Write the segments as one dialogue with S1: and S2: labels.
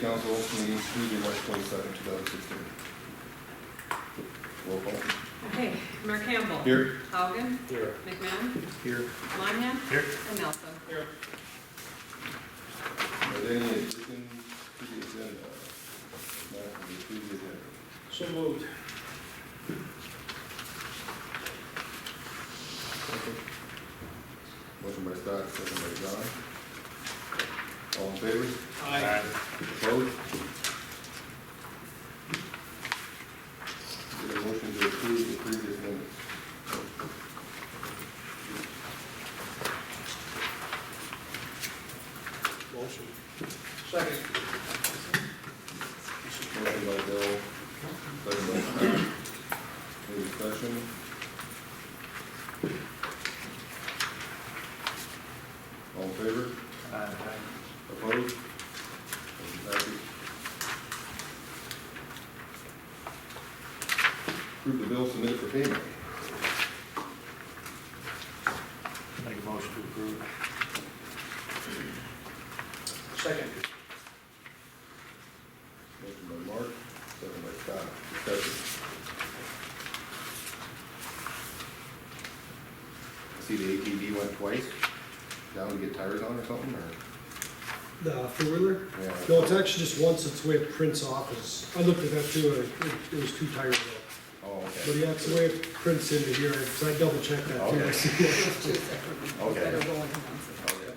S1: Council meeting Tuesday, March 22nd, 2016. Roll call.
S2: Okay, Mayor Campbell.
S1: Here.
S2: Haugen.
S3: Here.
S2: McMahon.
S1: Here.
S2: Monahan.
S3: Here.
S2: And Nelson.
S3: Here.
S1: Are there any additions to the agenda? Not to the previous agenda.
S3: So moved.
S1: Motion by Scott, second by John. All in favor?
S3: Aye.
S1: Opposed? Get a motion to approve the previous minutes.
S3: Motion. Second.
S1: Motion by Bill, second by Scott. Any discussion? All in favor? Opposed? Motion passes. Approve the bill submitted for payment.
S3: Make a motion to approve. Second.
S1: Motion by Mark, second by Scott. Discussion. I see the ATV went twice down to get tires on or something, or?
S4: The four-wheeler?
S1: Yeah.
S4: No, it's actually just once it's the way it prints off. I looked at that too, and it was 2 tires though.
S1: Oh,
S4: But
S1: okay.
S4: yeah, it's the way it prints into here, so I double checked that too.
S1: Okay.
S4: I see it.
S1: Okay.
S2: Better go in once.
S1: Okay.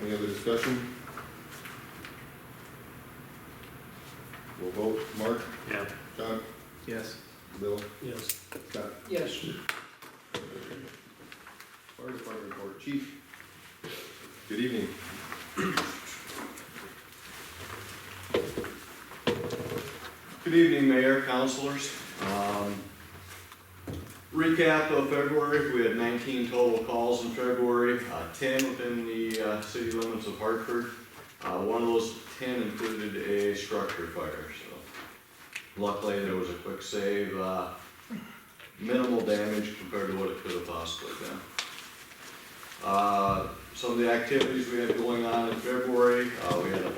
S1: Any other discussion? We'll vote. Mark?
S3: Yeah.
S1: John?
S3: Yes.
S1: Bill?
S4: Yes.
S1: Scott?
S3: Yes.
S1: Fire Department report. Chief? Good evening.
S5: Good evening, Mayor, councilors. Recap of February, we had 19 total calls in February, 10 within the city limits of Hartford. One of those 10 included a structure fire, so luckily there was a quick save, minimal damage compared to what it could have possibly been. Some of the activities we had going on in February, we had a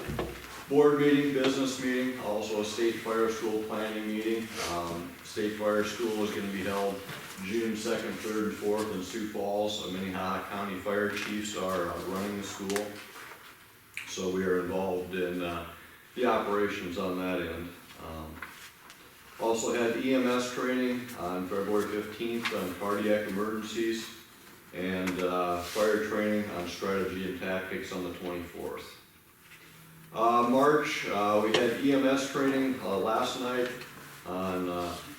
S5: board meeting, business meeting, also a state fire school planning meeting. State fire school is going to be held June 2nd, 3rd, and 4th in Sioux Falls. Minnehaha County Fire Chiefs are running the school, so we are involved in the operations on that end. Also had EMS training on February 15th on cardiac emergencies, and fire training on strategy and tactics on the 24th. March, we had EMS training last night on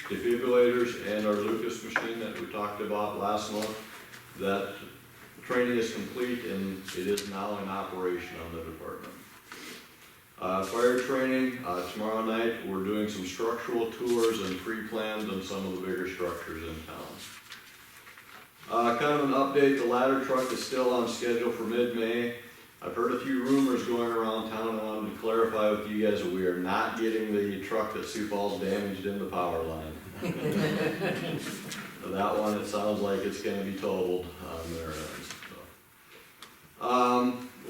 S5: defibrillators and our Lucas machine that we talked about last month. That training is complete and it is now in operation on the department. Fire training, tomorrow night we're doing some structural tours and pre-plans on some of the bigger structures in town. Kind of an update, the ladder truck is still on schedule for mid-May. I've heard a few rumors going around town. I wanted to clarify with you guys that we are not getting the truck that Sioux Falls damaged in the power line. That one, it sounds like it's going to be totaled on their end. So.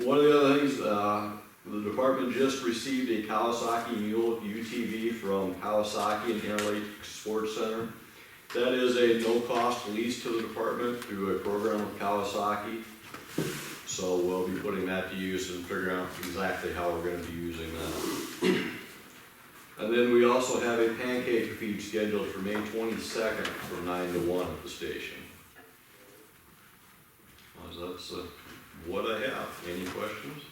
S5: One of the other things, the department just received a Kawasaki Mule UTV from Kawasaki and Interlake Sports Center. That is a no-cost lease to the department through a program with Kawasaki. So we'll be putting that to use and figuring out exactly how we're going to be using that. And then we also have a pancake feed scheduled for May 22nd from 9 to 1 at the station. So that's what I have. Any questions?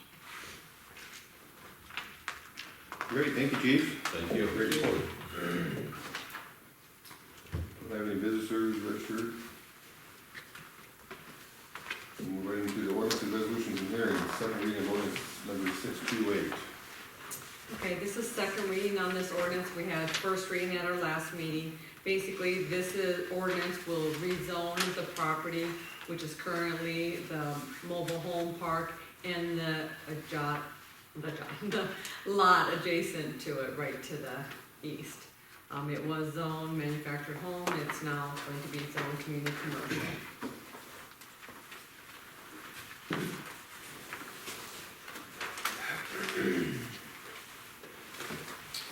S1: Great, thank you, Chief.
S5: Thank you.
S1: Great report. Don't have any visitors registered. And we're right into the ordinance and resolutions and hearings. Second reading of ordinance number 628.
S2: Okay, this is second reading on this ordinance. We had first reading at our last meeting. Basically, ordinance will rezone the property, which is currently the mobile home park, and the lot adjacent to it, right to the east. It was zoned manufactured home, it's now going to be zoned community commercial.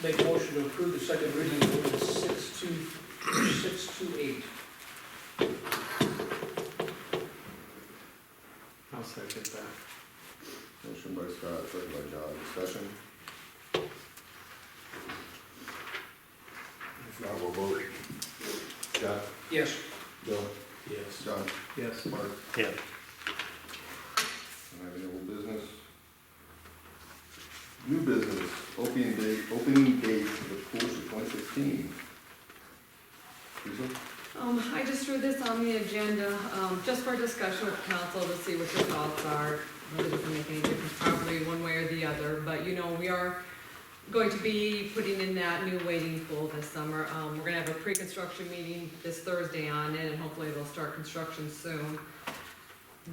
S3: Make a motion to approve the second reading of ordinance 628.
S6: I'll second that.
S1: Motion by Scott, second by John, discussion. If not, we'll vote. Scott?
S3: Yes.
S1: Bill?
S3: Yes.
S1: John?
S6: Yes.
S1: Mark?
S6: Yeah.
S1: Don't have any old business. New business, opening date for the pools for 2016. Teresa?
S2: I just threw this on the agenda, just for discussion with council to see what your thoughts are. Really doesn't make any difference probably one way or the other, but you know, we are going to be putting in that new wading pool this summer. We're gonna have a pre-construction meeting this Thursday on it, and hopefully they'll start construction soon.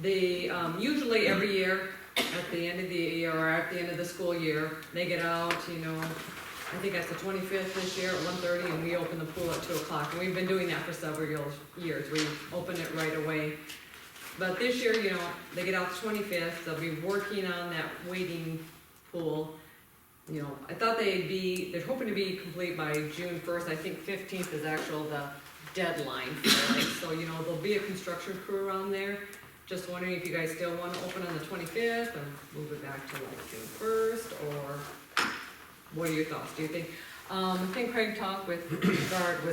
S2: They, usually every year, at the end of the year, or at the end of the school year, they get out, you know, I think that's the 25th this year at 1:30, and we open the pool at 2 o'clock. And we've been doing that for several years. We open it right away. But this year, you know, they get out the 25th, they'll be working on that wading pool. You know, I thought they're hoping to be complete by June 1st. I think 15th is the deadline for it. So, you know, there'll be a construction crew around there. Just wondering if you guys still want to open on the 25th or move it back to like June 1st, or what are your thoughts? Do you think, I think Craig talked with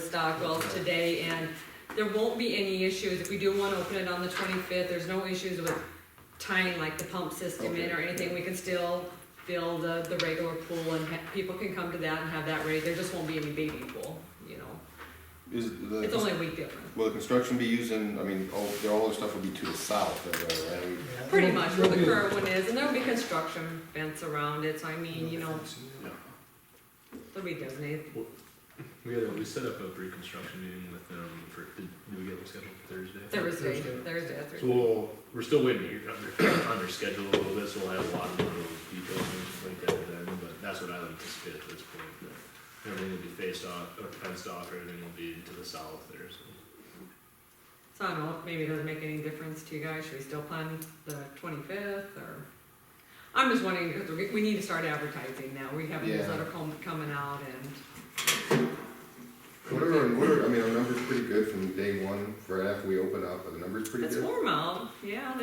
S2: Stockwell today, and there won't be any issues. If we do want to open it on the 25th, there's no issues with tying like the pump system in or anything. We can still fill the regular pool, and people can come to that and have that ready. There just won't be any baby pool, you know. It's only a week difference.
S1: Will the construction be using, I mean, all the stuff will be to the south, right?
S2: Pretty much where the current one is, and there'll be construction fence around it, so I mean, you know, it'll be designated.
S7: We set up a pre-construction meeting with them did we get them scheduled for Thursday?
S2: Thursday.
S7: So we're still waiting to hear under schedule a little bit, so we'll have a lot of those details and things like that then, but that's what I would anticipate at this point. That everything will be fenced off, everything will be to the south there, so.
S2: So I don't know, maybe it doesn't make any difference to you guys. Should we still plan the 25th, or? I'm just wondering, because we need to start advertising now. We have news that are coming out, and
S1: I mean, our number's pretty good from day one, right after we open up, the number's pretty
S2: it's
S1: good.
S2: warm out. Yeah,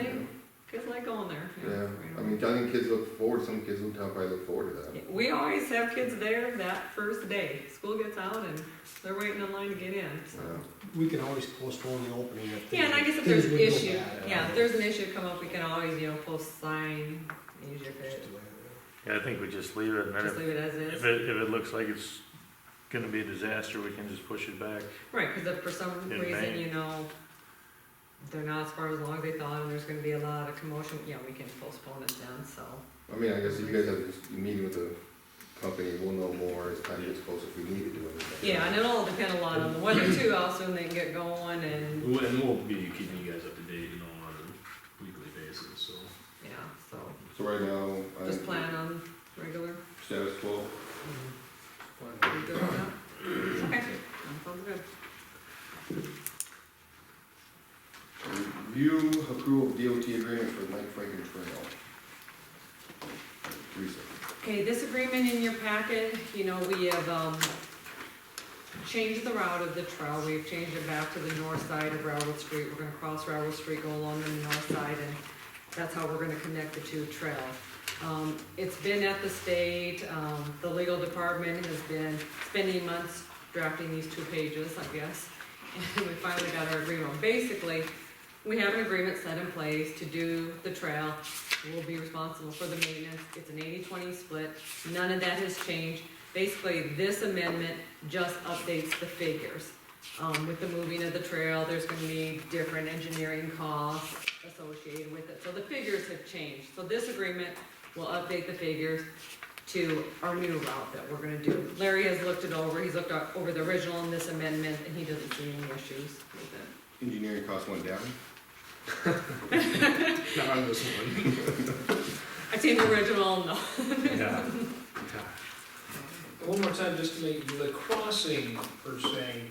S2: kids like going there.
S1: Yeah, I mean, I think kids look forward, some kids will probably look forward to that.
S2: We always have kids there that first day. School gets out and they're waiting in line to get in, so.
S4: We can always postpone the opening if
S2: Yeah, and I guess if
S4: things
S2: there's an
S4: would go
S2: issue,
S4: bad.
S2: if there's an issue come up, we can always, you know, post sign, use your fit,
S6: Yeah, I think we just leave it, and then
S2: just leave it as is.
S6: if it looks like it's gonna be a disaster, we can just push it back.
S2: Right, because if for some
S6: In
S2: reason,
S6: May.
S2: you know, they're not as far as long as they thought, and there's gonna be a lot of commotion, yeah, we can postpone it then, so.
S1: I mean, I guess if you guys have this meeting with the company, we'll know more as time gets closer if we need to do anything.
S2: Yeah, and it'll all depend a lot on the weather too, how soon they can get going, and,
S7: And we'll be keeping you guys up to date, you know, on a weekly basis, so.
S2: yeah, so,
S1: So right now,
S2: just plan on regular,
S1: status quo.
S2: you good with that? Okay, sounds good.
S1: Review approval of DOT agreement for Mike Franken Trail. Teresa.
S2: Okay, this agreement in your packet, you know, we have, changed the route of the trail. We've changed it back to the north side of Railroad Street. We're gonna cross Railroad Street, go along the north side, and that's how we're gonna connect the two trails. It's been at the state, the legal department has been spending months drafting these 2 pages, I guess. And we finally got our agreement. Basically, we have an agreement set in place to do the trail. We'll be responsible for the maintenance. It's an 80-20 split. None of that has changed. Basically, this amendment just updates the figures. With the moving of the trail, there's gonna be different engineering costs associated with it. So the figures have changed. So this agreement will update the figures to our new route that we're gonna do. Larry has looked it over. He's looked over the original and this amendment, and he doesn't see any issues with it.
S1: Engineering costs went down.
S7: Not on this one.
S2: I've seen the original, no.
S7: Yeah.
S3: One more time, just to make, the crossing per se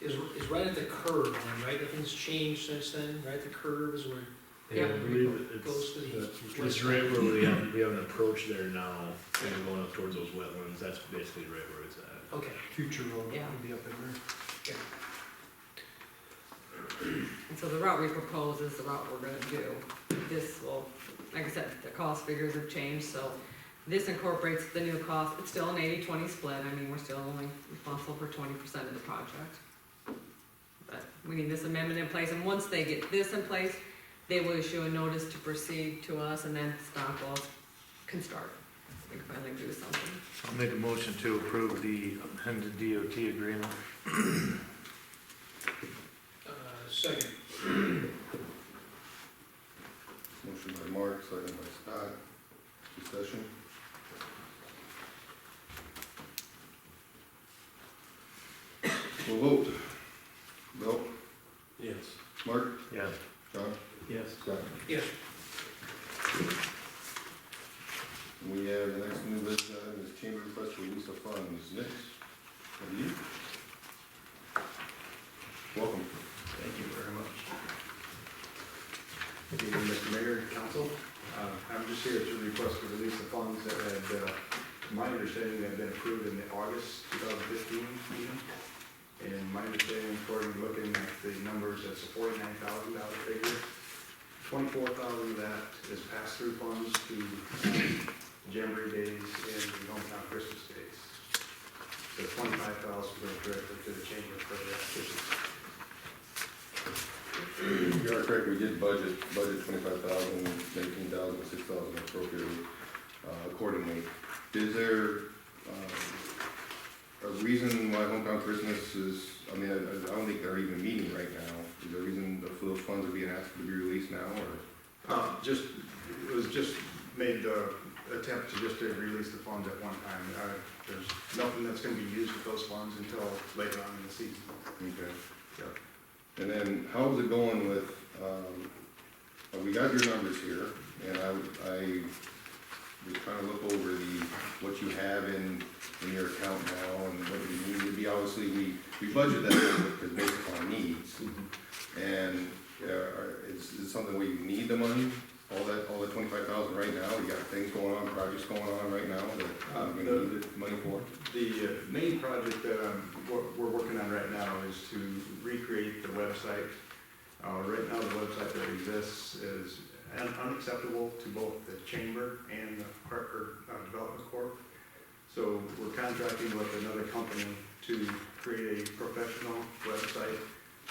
S3: is right at the curve, then, right? Nothing's changed since then, right? The curve is where
S7: Yeah, I
S2: Yeah.
S7: believe
S3: Goes to the
S7: it's right where we have an approach there now, kind of going up towards those wetlands, that's basically right where it's at.
S3: okay.
S4: Future road
S2: Yeah.
S4: will be up in there.
S2: And so the route we propose is the route we're gonna do. This will, like I said, the cost figures have changed, so this incorporates the new cost. It's still an 80-20 split. I mean, we're still only responsible for 20% of the project. But we need this amendment in place, and once they get this in place, they will issue a notice to proceed to us, and then Stockwell can start. We can finally do something.
S6: I'll make a motion to approve the amended DOT agreement.
S3: Second.
S1: Motion by Mark, second by Scott. Discussion? We'll vote. Bill?
S3: Yes.
S1: Mark?
S6: Yes.
S1: John?
S3: Yes.
S1: Scott?
S3: Yes.
S1: We have the next new business item is chamber request for release of funds. Nick? Have you? Welcome.
S8: Thank you very much. Good evening, Mr. Mayor, Council. I'm just here to request to release the funds that had, to my understanding, had been approved in the August 2015 meeting. And my understanding, according to looking at the numbers, it's a $49,000 figure. 24,000 of that is pass-through funds to Jamboree Days and the hometown Christmas Days. So 25,000 goes directly to the chamber for the activities.
S1: You are correct, we did budget 25,000, 18,000, 6,000 appropriately accordingly. Is there a reason why hometown Christmas is, I mean, I don't think they're even meeting right now. Is there a reason that those funds are being asked to be released now, or?
S8: It was just made the attempt to release the funds at one time. There's nothing that's gonna be used with those funds until later on in the season.
S1: Okay.
S8: Yep.
S1: And then, how's it going with, we got your numbers here, and I was trying to look over what you have in your account now, and what you need to be, obviously, we budget that because based upon needs. And, is it something where you need the money, all the 25,000 right now? You got things going on, projects going on right now that you need the money for?
S8: The main project that we're working on right now is to recreate the website. Right now, the website that exists is unacceptable to both the chamber and the Hartford Development Corp. So we're contracting with another company to create a professional website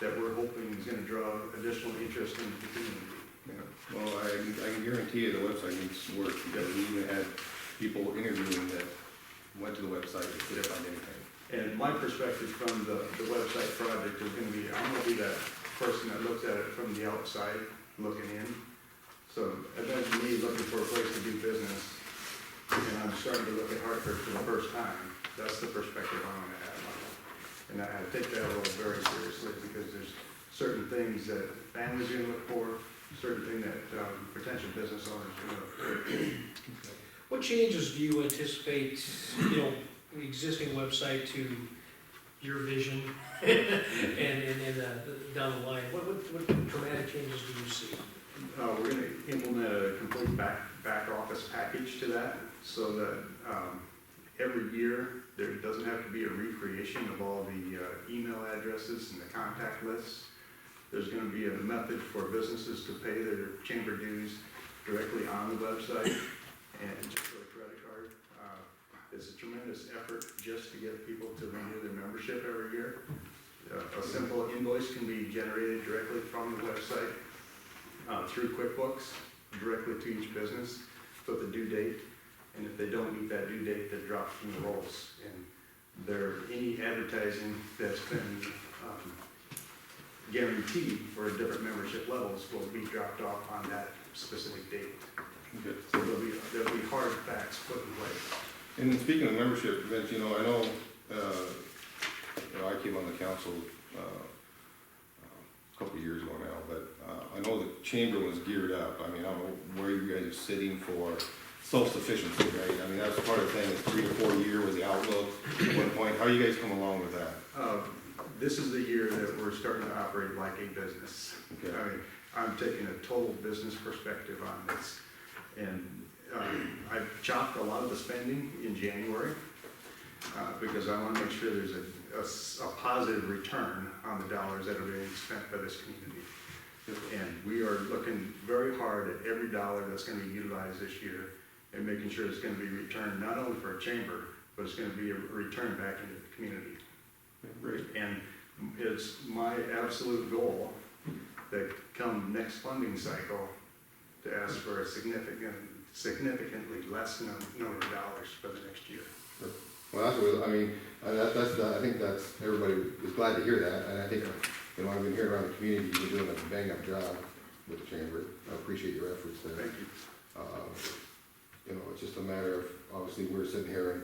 S8: that we're hoping is gonna draw additional interest in the community.
S1: Yeah. Well, I can guarantee you the website needs work, because we even had people interviewing that went to the website and couldn't find anything.
S8: And my perspective from the website project is gonna be, I'm gonna be that person that looks at it from the outside, looking in. So imagine me looking for a place to do business, and I'm starting to look at Hartford for the first time. That's the perspective I'm gonna have on it. And I take that role very seriously, because there's certain things that families are gonna look for, certain things that potential business owners are gonna look for.
S3: What changes do you anticipate, the existing website to your vision and down the line? What dramatic changes do you see?
S8: We're gonna implement a complete back office package to that, so that every year, there doesn't have to be a recreation of all the email addresses and the contact lists. There's gonna be a method for businesses to pay their chamber dues directly on the website and just with a credit card. It's a tremendous effort just to get people to renew their membership every year. A simple invoice can be generated directly from the website through QuickBooks, directly to each business with a due date. And if they don't meet that due date, they're dropped from the rolls. And any advertising that's been guaranteed for different membership levels will be dropped off on that specific date.
S1: Okay.
S8: So there'll be hard facts put in place.
S1: And then speaking of membership, Vince, I know, I came on the council a couple of years ago now, but I know the chamber was geared up. I mean, I don't know where you guys are sitting for self-sufficiency, right? I mean, that's part of the thing, is 3 to 4 year was the outlook at one point. How you guys come along with that?
S8: This is the year that we're starting to operate like a business.
S1: Okay.
S8: I mean, I'm taking a total business perspective on this. And I've chopped a lot of the spending in January because I want to make sure there's a positive return on the dollars that are being spent by this community. And we are looking very hard at every dollar that's going to be utilized this year and making sure it's going to be returned not only for a chamber, but it's going to be a return back into the community.
S1: Great.
S8: And it's my absolute goal that come next funding cycle to ask for a significantly less number of dollars for the next year.
S1: Well, that's what, I mean, I think that's, everybody is glad to hear that, and I think, I've been hearing around the community, you've been doing a bang-up job with the chamber. I appreciate your efforts there.
S8: Thank you.
S1: It's just a matter of, obviously, we're sitting here and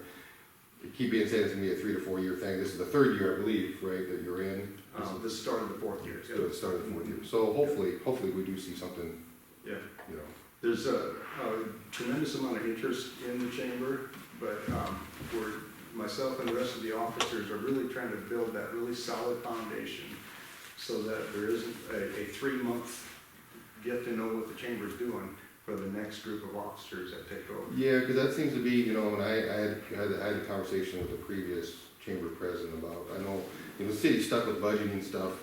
S1: you keep being saying it's gonna be a 3 to 4 year thing. This is the 3rd year, I believe, right, that you're in?
S8: This started the 4th year.
S1: So it started the 4th year. So hopefully we do see something,
S8: Yeah.
S1: you know.
S8: There's a tremendous amount of interest in the chamber, but myself and the rest of the officers are really trying to build that really solid foundation so that there isn't a 3-month get to know what the chamber's doing for the next group of officers that take over.
S1: Yeah, because that seems to be, when I had a conversation with the previous chamber president about, I know, the city's stuck with budgeting stuff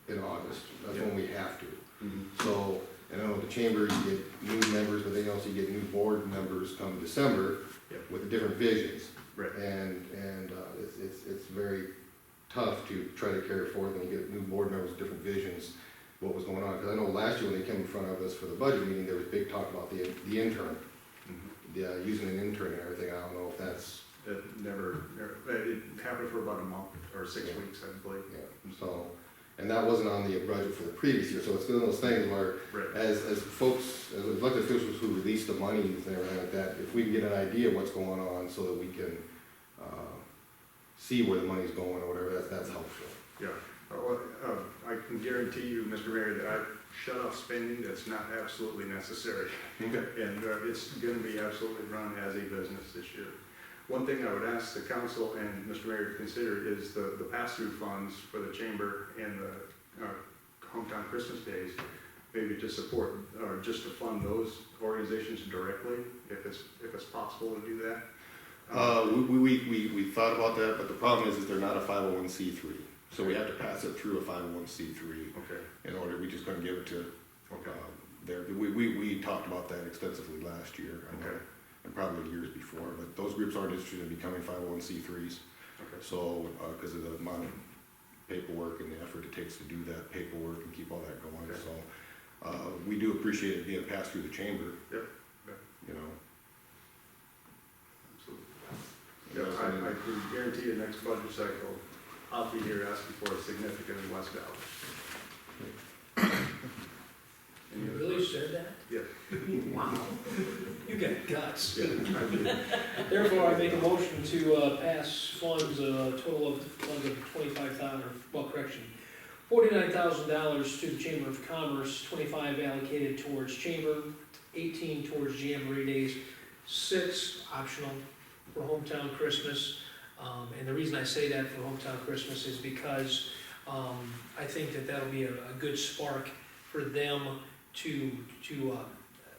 S1: in August. That's when we have to.
S8: Mm-hmm.
S1: So, and I know with the chamber, you get new members, but then you also get new board members come December
S8: Yep.
S1: with different visions.
S8: Right.
S1: And it's very tough to try to carry forward when you get new board members with different visions, what was going on. Because I know last year when they came in front of us for the budget meeting, there was big talk about the intern,
S8: Mm-hmm.
S1: using an intern and everything. I don't know if that's,
S8: It happened for about a month or 6
S1: Yeah.
S8: weeks, I believe.
S1: yeah, so, and that wasn't on the budget for the previous year. So it's one of those things where
S8: Right.
S1: as folks, as elected officials who release the money and everything like that, if we can get an idea of what's going on so that we can see where the money's going or whatever, that's helpful.
S8: Yeah. I can guarantee you, Mr. Mayor, that I've shut off spending that's not absolutely necessary.
S1: Okay.
S8: And it's going to be absolutely run as a business this year. One thing I would ask the council and Mr. Mayor to consider is the pass-through funds for the chamber and the hometown Christmas days, maybe to support or just to fund those organizations directly, if it's possible to do that.
S1: We thought about that, but the problem is they're not a 501c3. So we have to pass it through a 501c3
S8: Okay.
S1: in order, we just couldn't give it to,
S8: Okay.
S1: there. We talked about that extensively last year, I know,
S8: Okay.
S1: and probably years before, but those groups aren't interested in becoming 501c3s.
S8: Okay.
S1: So, because of the amount of paperwork and the effort it takes to do that paperwork and keep all that going,
S8: Okay.
S1: so, we do appreciate it being passed through the chamber.
S8: Yep. Yep.
S1: You know.
S8: Absolutely. Yeah, I can guarantee you next budget cycle, I'll be here asking for significantly less dollars. Any
S3: You
S8: other
S3: really
S8: questions?
S3: said that?
S8: Yeah.
S3: Wow. You got guts.
S8: Yeah, I do.
S3: Therefore, I make a motion to pass funds, a total of funds of $49,000 to the Chamber of Commerce, 25 allocated towards chamber, 18 towards Jamboree Days, 6 optional for Hometown Christmas. And the reason I say that for Hometown Christmas is because I think that that'll be a good spark for them to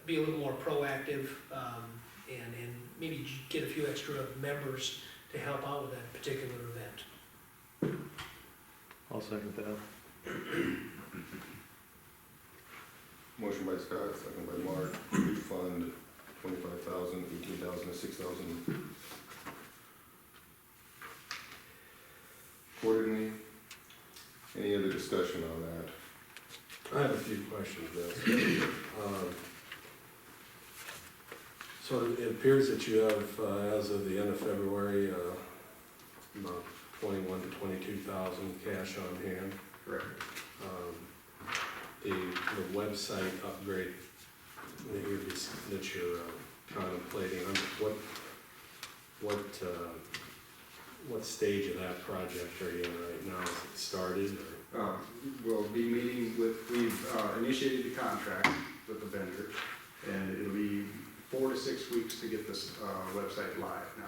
S3: be a little more proactive and maybe get a few extra members to help out with that particular event.
S6: I'll second that.
S1: Motion by Scott, second by Mark, refund 25,000, 18,000, and 6,000. Accordingly, any other discussion on that?
S9: I have a few questions, Bill. So it appears that you have, as of the end of February, about 21 to 22,000 cash on hand.
S8: Correct.
S9: The website upgrade that you're contemplating, what stage of that project are you in right now? Is it started or?
S8: We'll be meeting with, we've initiated the contract with the vendor, and it'll be 4 4 to 6 weeks to get this website live now.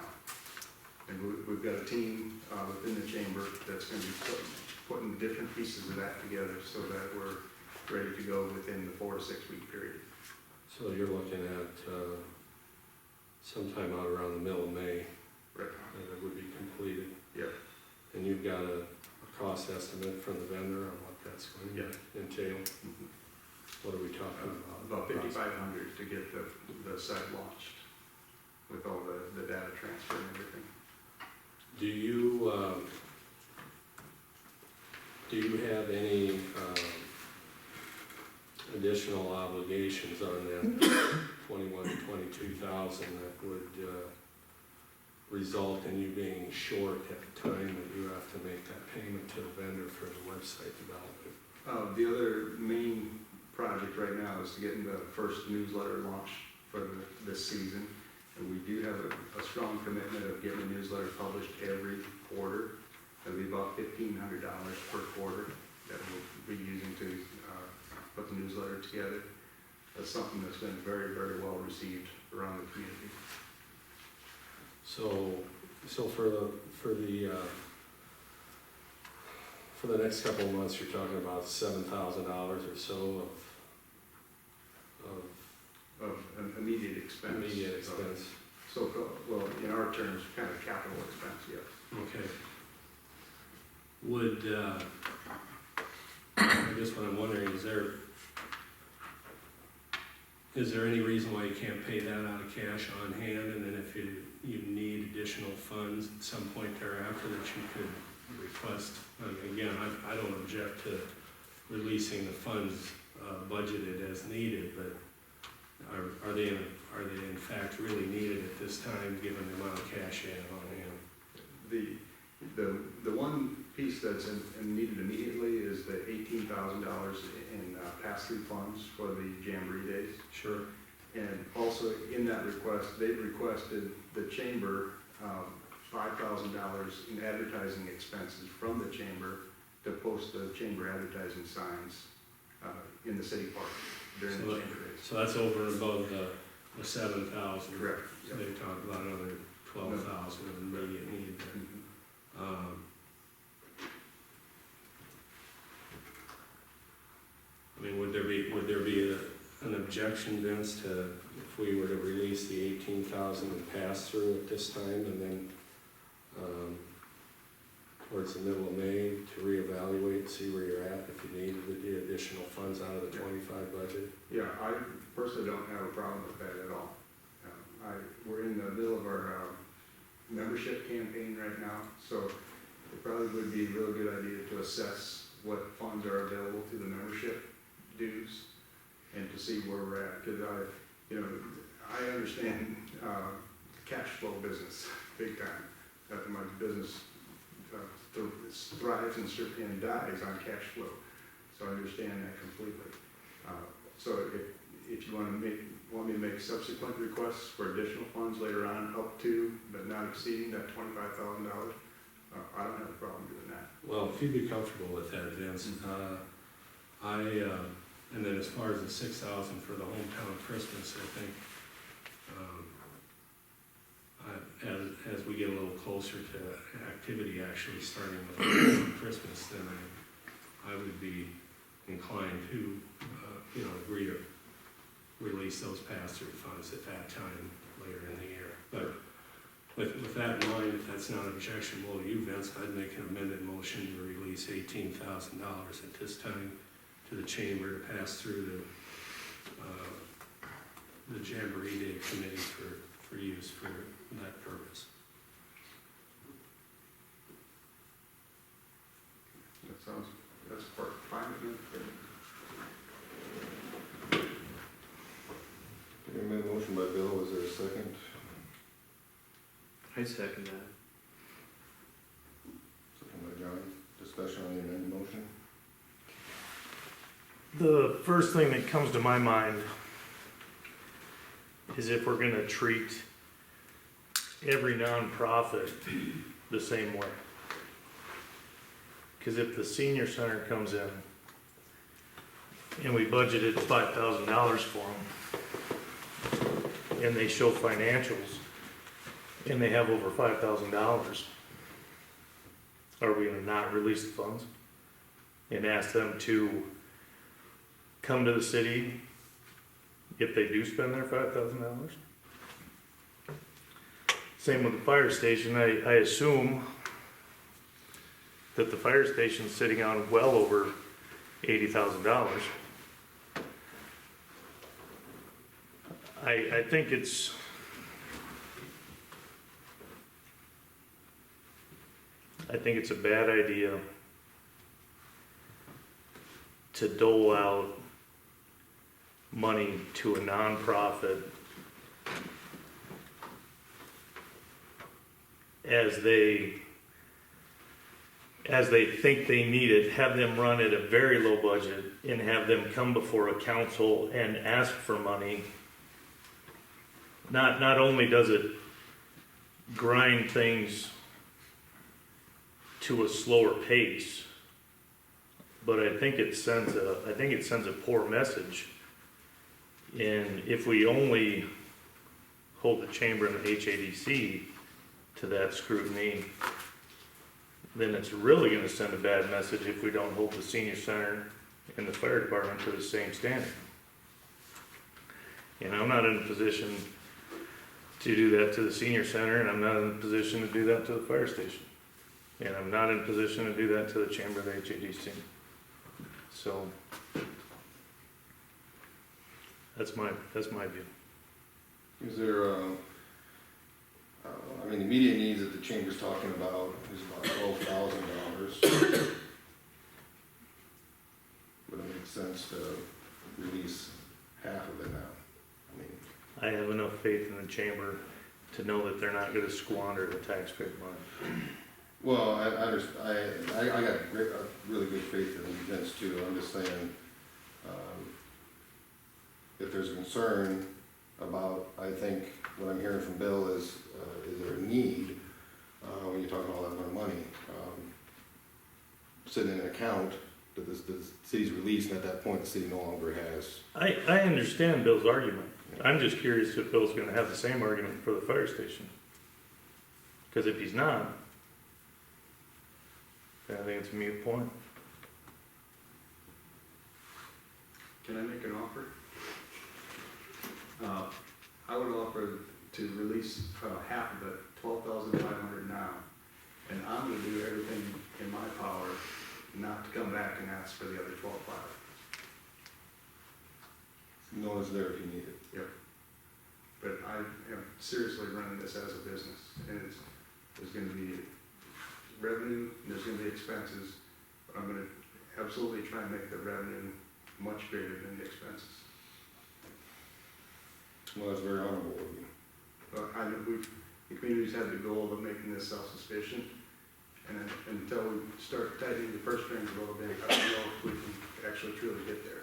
S8: And we've got a team within the chamber that's gonna be putting different pieces of that together so that we're ready to go within the 4 to 6 week period.
S9: So you're looking at, sometime out around the middle of May,
S8: Right.
S9: that it would be completed?
S8: Yep.
S9: And you've got a cost estimate from the vendor on what that's going to entail?
S8: Mhm.
S9: What are we talking about?
S8: About 5,500 to get the site launched with all the data transfer and everything.
S9: Do you have any additional obligations on that 21 to 22,000 that would result in you being short at the time that you have to make that payment to the vendor for the website development?
S8: The other main project right now is getting the first newsletter launched for this season. And we do have a strong commitment of getting a newsletter published every quarter. It'll be about $1,500 per quarter that we'll be using to put the newsletter together. That's something that's been very, very well received around the community.
S9: So for the next couple of months, you're talking about $7,000 or so
S8: Of an immediate expense.
S9: immediate expense.
S8: So, well, in our terms, kind of capital expense, yes.
S9: Okay. Would, I guess what I'm wondering, is there any reason why you can't pay that out of cash on hand, and then if you need additional funds at some point thereafter that you could request? Again, I don't object to releasing the funds budgeted as needed, but are they in fact really needed at this time, given the amount of cash you have on hand?
S8: The one piece that's needed immediately is the $18,000 in pass-through funds for the Jamboree Days.
S9: Sure.
S8: And also in that request, they've requested the chamber $5,000 in advertising expenses from the chamber to post the chamber advertising signs in the city park during the chamber days.
S9: So that's over and above the 7,000.
S8: Correct.
S9: So they talked about another 12,000 of immediate need there.
S8: Mhm.
S9: I mean, would there be an objection, Vince, to if we were to release the 18,000 and pass through at this time, and then towards the middle of May to reevaluate, see where you're at, if you needed the additional funds out of the 25 budget?
S8: Yeah, I personally don't have a problem with that at all. We're in the middle of our membership campaign right now, so it probably would be a real good idea to assess what funds are available through the membership dues and to see where we're at, because I understand cash flow business big time. That my business thrives and dies on cash flow, so I understand that completely. So if you want me to make subsequent requests for additional funds later on, up to but not exceeding that $25,000, I don't have a problem doing that.
S9: Well, if you'd be comfortable with that, Vince, and then as far as the 6,000 for the hometown Christmas, I think, as we get a little closer to activity actually starting with Christmas, then I would be inclined to, agree to release those pass-through funds at that time later in the year. But with that in mind, if that's not objectionable to you, Vince, I'd make an amended motion to release $18,000 at this time to the chamber to pass through the Jamboree Day Committee for use for that purpose.
S8: That's fine with me.
S1: Okay, made a motion by Bill, was there a second?
S7: I second that.
S1: Second by John, discussion on the amended motion?
S6: The first thing that comes to my mind is if we're gonna treat every nonprofit the same way. Because if the senior center comes in and we budgeted $5,000 for them, and they show financials, and they have over $5,000, are we gonna not release the funds? And ask them to come to the city if they do spend their $5,000? Same with the fire station, I assume that the fire station's sitting on well over $80,000. I think it's, a bad idea to dole out money to a nonprofit as they think they need it, have them run at a very low budget, and have them come before a council and ask for money. Not only does it grind things to a slower pace, but I think it sends a poor message. And if we only hold the chamber and the HADC to that scrutiny, then it's really gonna send a bad message if we don't hold the senior center and the fire department to the same standard. And I'm not in a position to do that to the senior center, and I'm not in a position to do that to the fire station. And I'm not in a position to do that to the chamber of the HADC. So, that's my view.
S1: Is there, the immediate needs that the chamber's talking about is about $12,000. Would it make sense to release half of it now? I mean,
S6: I have enough faith in the chamber to know that they're not gonna squander the taxpayer money.
S1: well, I understand, I got really good faith in Vince too. I'm just saying, if there's a concern about, I think what I'm hearing from Bill is there a need, when you're talking all that amount of money, sitting in an account that the city's released, and at that point, the city no longer has.
S6: I understand Bill's argument. I'm just curious if Bill's gonna have the same argument for the fire station. Cause if he's not, then I think it's a moot point.
S8: Can I make an offer? I would offer to release half of it, $12,500 now, and I'm gonna do everything in my power not to come back and ask for the other $12,500.
S1: No one's there if you need it.
S8: Yep. But I am seriously running this as a business, and there's gonna be revenue, and there's gonna be expenses, but I'm gonna absolutely try and make the revenue much greater than the expenses.
S1: Well, that's very honorable of you.
S8: I know the community's had the goal of making this self-sufficient, and until we start tightening the purse strings a little bit, I don't know if we can actually truly get there.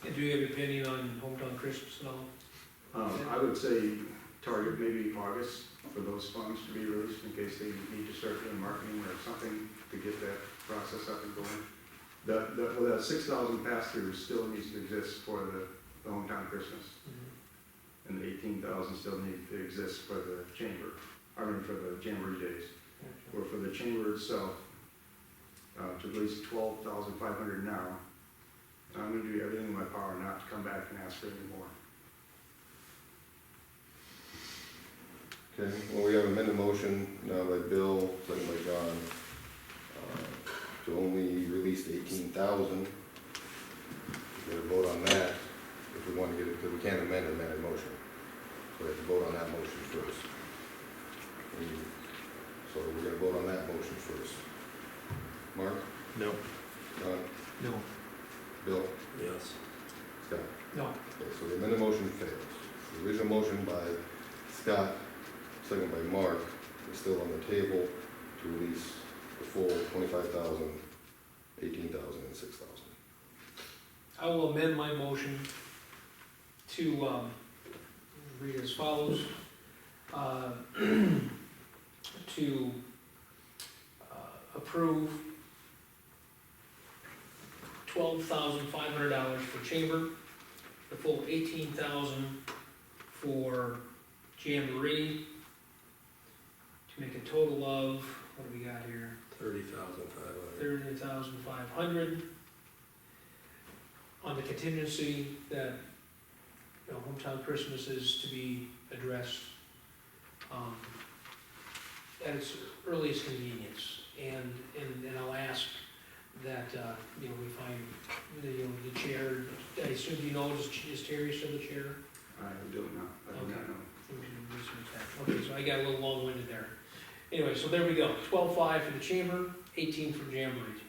S3: And do you have an opinion on hometown Christmas and all?
S8: I would say target maybe August for those funds to be released in case they need to start doing marketing or something to get that process up and going. That 6,000 pass-through still needs to exist for the hometown Christmas, and the 18,000 still need to exist for the chamber, for the jamboree days. Or for the chamber itself, to release 12,500 now. I'm gonna do everything in my power not to come back and ask for any more.
S1: Okay, well, we have amended motion now by Bill, second by John, to only release the 18,000. We gotta vote on that if we want to get it, because we can't amend an amended motion. So we have to vote on that motion first. So we're gonna vote on that motion first. Mark?
S6: No.
S1: John?
S3: No.
S1: Bill?
S9: Yes.
S1: Scott?
S3: No.
S1: Okay, so the amended motion fails. The original motion by Scott, second by Mark, is still on the table to release the full 25,000, 18,000, and 6,000.
S3: I will amend my motion to read as follows. To approve $12,500 for chamber, the the full 18,000 for Jamboree, to make a total of, what do we got here?
S9: 30,500.
S3: 30,500. On the contingency that, you know, hometown Christmas is to be addressed, at its earliest convenience. And I'll ask that, you know, we find, the chair, I assume, you know, is Terry still the chair?
S8: I don't know, I do not know.
S3: Okay, so I got a little long-winded there. Anyway, so there we go, 12.5 for the chamber, 18 for Jamboree.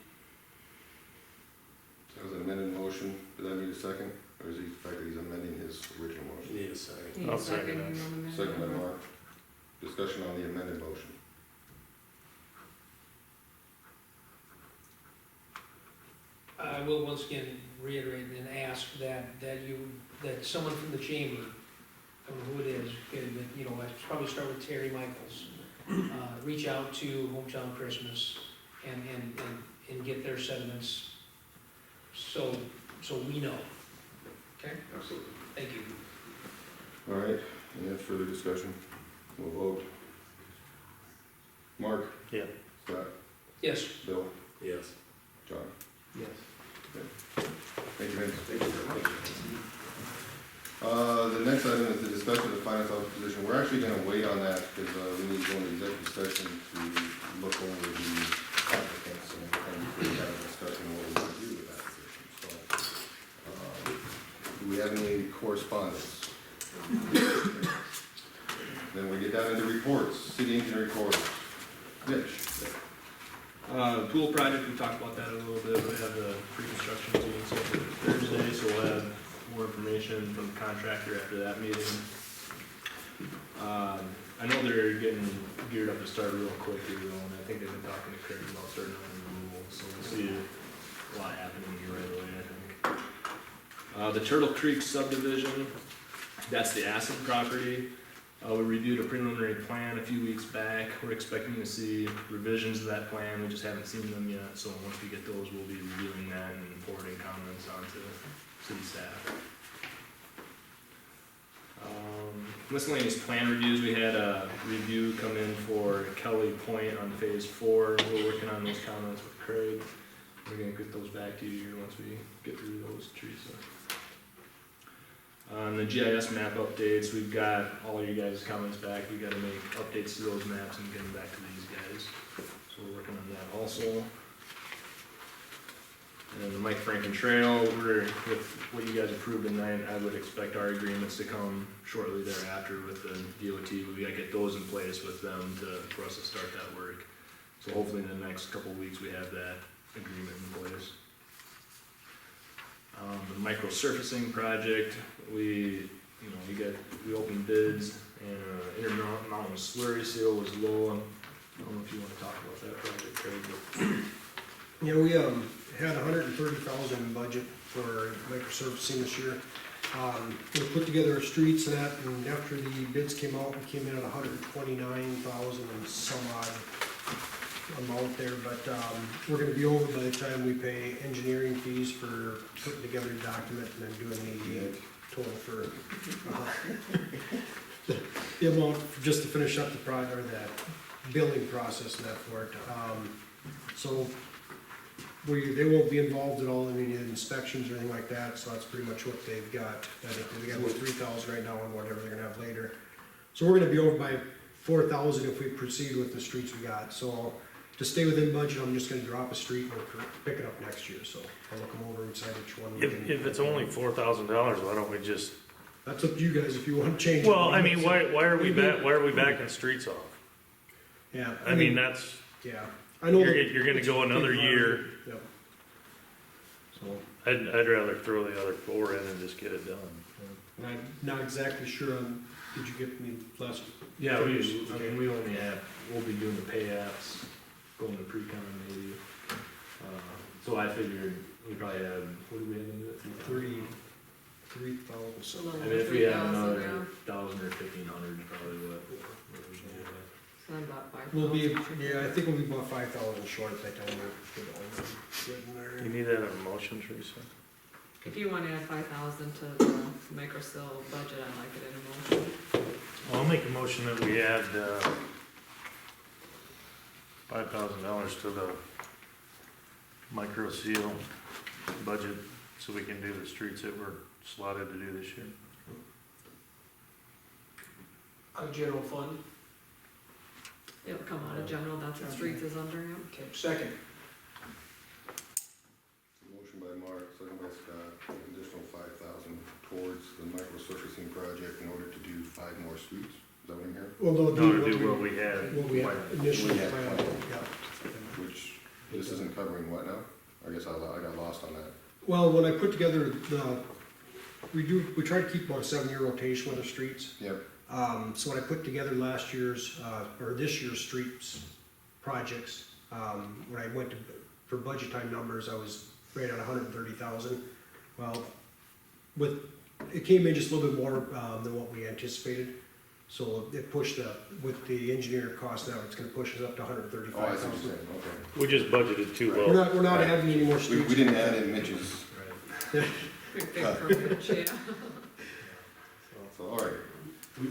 S1: That was an amended motion, does that need a second? Or is he, the fact that he's amending his original motion?
S9: Need a second.
S2: Need a
S6: I'll second
S2: you
S6: it.
S2: want to amend
S1: Second by
S2: it?
S1: Mark. Discussion on the amended motion.
S3: I will once again reiterate and ask that someone from the chamber, I don't know who it is, but, you know, I'd probably start with Terry Michaels, reach out to Hometown Christmas and get their sentiments, so we know. Okay?
S8: Absolutely.
S3: Thank you.
S1: All right, any further discussion? We'll vote. Mark?
S6: Yeah.
S1: Scott?
S3: Yes.
S1: Bill?
S9: Yes.
S1: John?
S3: Yes.
S1: Thank you, Vince.
S8: Thank you very much.
S1: The next item is the discussion of the finance officer position. We're actually gonna wait on that because, we need to go into executive session to look over the applicants and before we have a discussion on what we want to do with that position. So, do we have any correspondence? Then we get down into reports, city engineer reports. Mitch?
S7: Pool project, we talked about that a little bit, we have the pre-construction meeting scheduled for Thursday, so we'll have more information from the contractor after that meeting. I know they're getting geared up to start real quick here, though, and I think they've been talking to Craig about starting on the removal, so we'll see a lot happening here right away, I think. The Turtle Creek subdivision, that's the Aspen property. We reviewed a preliminary plan a few weeks back. We're expecting to see revisions to that plan. We just haven't seen them yet. So once we get those, we'll be reviewing that and forwarding comments onto city staff. Miscellaneous plan reviews. We had a review come in for Kelly Point on phase 4. We're working on those comments with Craig. We're gonna get those back to you here once we get through those, Teresa. On the GIS map updates, we've got all of you guys' comments back. We've got to make updates to those maps and get them back to these guys. So we're working on that also. And the Mike Franken Trail, with what you guys approved tonight, I would expect our agreements to come shortly thereafter with the DOT. We gotta get those in place with them for us to start that work. So hopefully in the next couple of weeks, we have that agreement in place. The micro surfacing project, we opened bids, and intermountain slurry seal was low. I don't know if you want to talk about that project, Craig, but
S4: Yeah, we, had 130,000 in budget for microsurfacing this year. We put together our streets and that, and after the bids came out, we came in at 129,000 and some odd amount there, but, we're gonna be over by the time we pay engineering fees for putting together a document and then doing the total for, the amount, just to finish up the project, or that billing process and that for it. So, they won't be involved at all in any inspections or anything like that, so that's pretty much what they've got. I think they got about 3,000 right now and whatever they're gonna have later. So we're gonna be over by 4,000 if we proceed with the streets we got, so to stay within budget, I'm just gonna drop a street and we'll pick it up next year, so I'll look them over and decide which one. we can-
S6: If it's only $4,000, why don't we just,
S4: That's up to you guys if you wanna change it.
S6: well, I mean, why are we backing streets off?
S4: Yeah.
S6: I mean, that's,
S4: Yeah, I know.
S6: you're gonna go another year.
S4: Yep.
S6: So I'd rather throw the other 4 in and just get it done.
S4: And I'm not exactly sure on, did you get me last?
S7: yeah, we'll be doing the pay apps, going to pre-con maybe. So I figured we probably had, what do we have into it?
S4: 3,000.
S7: I mean, if we had
S2: 3,000,
S7: another
S2: yeah.
S7: 1,000 or 1,500, probably what we should do.
S2: So I'm about 5,000.
S4: We'll be, yeah, I think we'll be about 5,000 short by the time we're good in there.
S6: You need that in a motion, Teresa?
S2: If you wanna add 5,000 to the micro seal budget, I'd like it in a motion.
S6: I'll make a motion that we add, $5,000 to the micro seal budget so we can do the streets that we're slotted to do this year.
S3: General fund,
S2: It'll come out of general, that's what streets is under, yeah.
S3: okay, second.
S1: Motion by Mark, second by Scott, additional 5,000 towards the micro surfacing project in order to do 5 more streets. Is that what I'm hearing?
S4: Well, no,
S6: No, to do what we had.
S4: what we had initially
S1: We had
S4: planned,
S1: planned.
S4: yeah.
S1: Which, this isn't covering what now? I guess I got lost on that.
S4: Well, when I put together we try to keep about a 7-year rotation with the streets.
S1: Yep.
S4: So when I put together last year's, or this year's streets projects, when I went for budget time numbers, I was right at 130,000. Well, it came in just a little bit more, than what we anticipated. So it pushed with the engineer cost now, it's gonna push us up to
S1: Oh, I see what you're
S4: 135,000.
S1: saying, okay.
S6: We just budgeted too
S4: We're
S6: low.
S4: not
S1: Right.
S4: adding any more
S1: We
S4: streets.
S1: didn't add in Mitch's,
S2: Big permit, yeah.
S1: so, all right.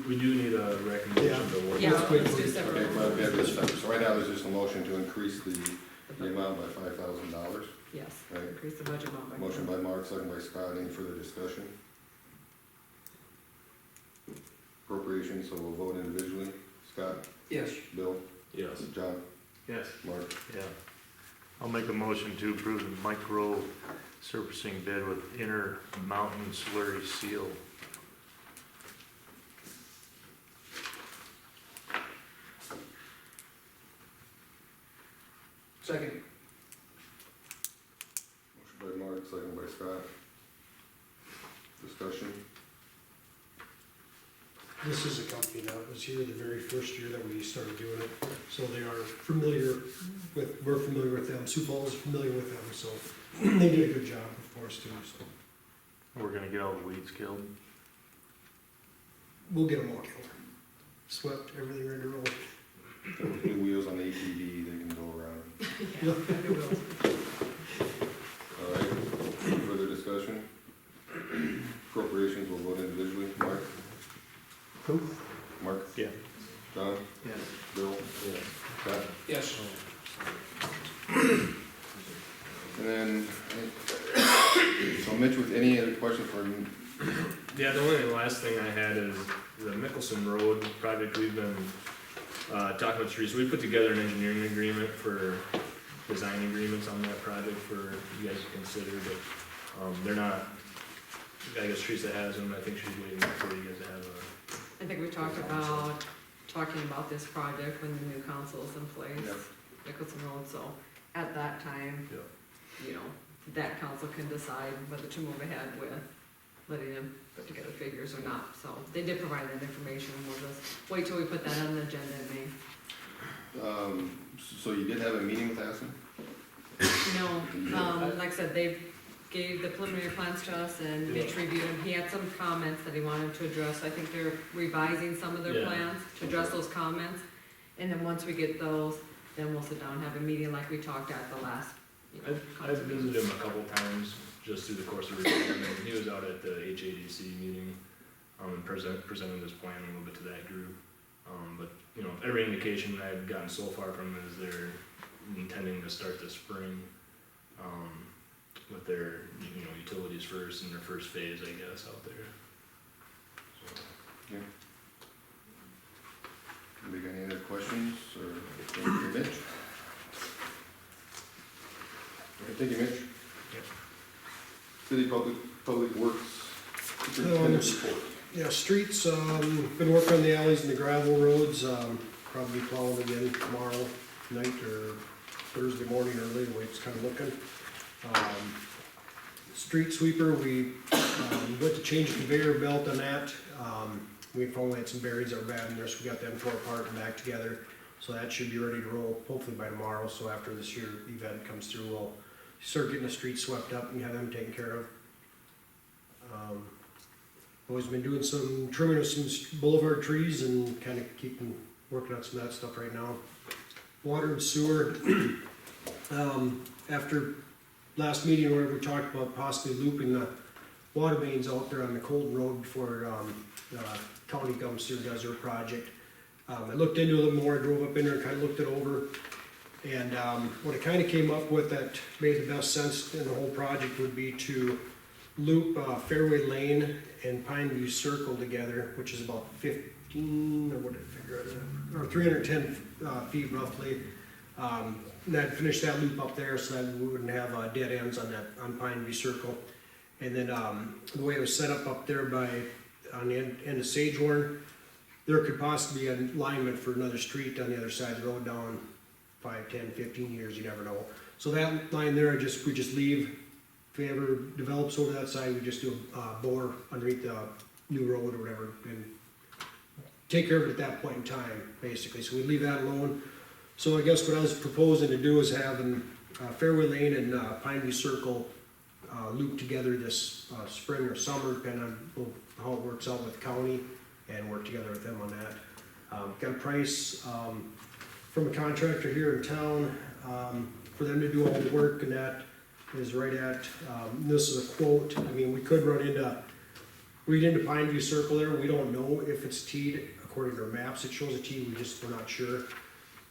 S7: We do need a recommendation to award.
S2: Yeah,
S4: Let's wait
S2: let's
S4: for
S2: do
S4: it.
S2: several.
S1: Okay, well, we have this stuff. So right now, there's just a motion to increase the amount by $5,000.
S2: Yes,
S1: Right.
S2: increase the budget amount by.
S1: Motion by Mark, second by Scott. Any further discussion? Appropriations, so we'll vote individually. Scott,
S3: Yes.
S1: Bill,
S7: Yes.
S1: John,
S9: Yes.
S1: Mark.
S6: Yeah. I'll make a motion to approve the micro surfacing bid with inner mountain slurry seal.
S3: Second.
S1: Motion by Mark, second by Scott. Discussion.
S4: This is a company that was here the very first year that we started doing it, so they are familiar we're familiar with them, Sioux Falls is familiar with them, so they did a good job for us too, so.
S6: We're gonna get all the weeds killed.
S4: We'll get them all killed. Swept, everything ready to roll.
S1: New wheels on the ATV, they can go around.
S2: Yeah, it will.
S1: All right, further discussion? Appropriations, we'll vote individually. Mark?
S4: Who?
S1: Mark?
S6: Yeah.
S1: John?
S9: Yes.
S1: Bill?
S6: Yeah.
S1: Scott?
S3: Yes.
S1: And then, so Mitch, with any other questions for me?
S7: Yeah, the only last thing I had is the Mickelson Road project. We've been talking with trees. We put together an engineering agreement for design agreements on that project for you guys to consider, but they're not, I guess Teresa has them. I think she's waiting for you guys to have
S2: I think we talked about, talking about this project when the new council is in place,
S1: Yep.
S2: Nicholson Road, so at that time,
S7: Yep.
S2: you know, that council can decide whether to move ahead with letting them put together figures or not, so they did provide that information, we'll just wait till we put that on the agenda in May.
S1: So you did have a meeting with Aspen?
S2: No, like I said, they gave the preliminary plans to us and Mitch reviewed them, he had some comments that he wanted to address, I think they're revising some of their
S7: Yeah.
S2: plans to address those comments. And then once we get those, then we'll sit down and have a meeting like we talked at the last, you know,
S7: I've
S2: council meeting.
S7: visited him a couple times just through the course of reviewing, and he was out at the HADC meeting, and presented his plan a little bit to that group. But, you know, every indication I've gotten so far from him is they're intending to start this spring, with their, you know, utilities first and their first phase, I guess, out there. So,
S1: Anybody got any other questions or anything for Mitch? Okay, thank you, Mitch.
S7: Yep.
S1: City Public Works Superintendent's report.
S4: Yeah, streets, been working on the alleys and the gravel roads, probably plowing again tomorrow night or Thursday morning early, the way it's kinda looking. Street sweeper, we, went to change the conveyor belt on that, we only had some bearings that were bad in there, so we got them tore apart and back together. So that should be ready to roll hopefully by tomorrow, so after this year event comes through, we'll start getting the streets swept up and have them taken care of. Always been doing some trimming of some boulevard trees and kinda working on some of that stuff right now. Water and sewer, after last meeting where we talked about possibly looping the water mains out there on the Colton Road before, the county comes through, does their project. I looked into it a little more, I drove up in there and kinda looked it over. And, what I kinda came up with that made the best sense in the whole project would be to loop, Fairway Lane and Pine View Circle together, which is about 15, or what did I figure out, or 310 feet roughly. And I'd finish that loop up there so that we wouldn't have dead ends on that, on Pine View Circle. And then the way it was set up there on the end of Sagehorn, there could possibly be an alignment for another street on the other side of the road down 5, 10, 15 years, you never know. So that line there, we just leave. If it ever develops over that side, we just do a bore underneath the new road or whatever and take care of it at that point in time, basically. So we leave that alone. So I guess what I was proposing to do is having Fairway Lane and Pineview Circle loop together this spring or summer, depending on how it works out with the county, and work together with them on that. Got a price from a contractor here in town for them to do all the work, and that is right at, this is a quote. I mean, we could read into Pineview Circle there. We don't know if it's teed. According to our maps, it shows a tee, we're not sure.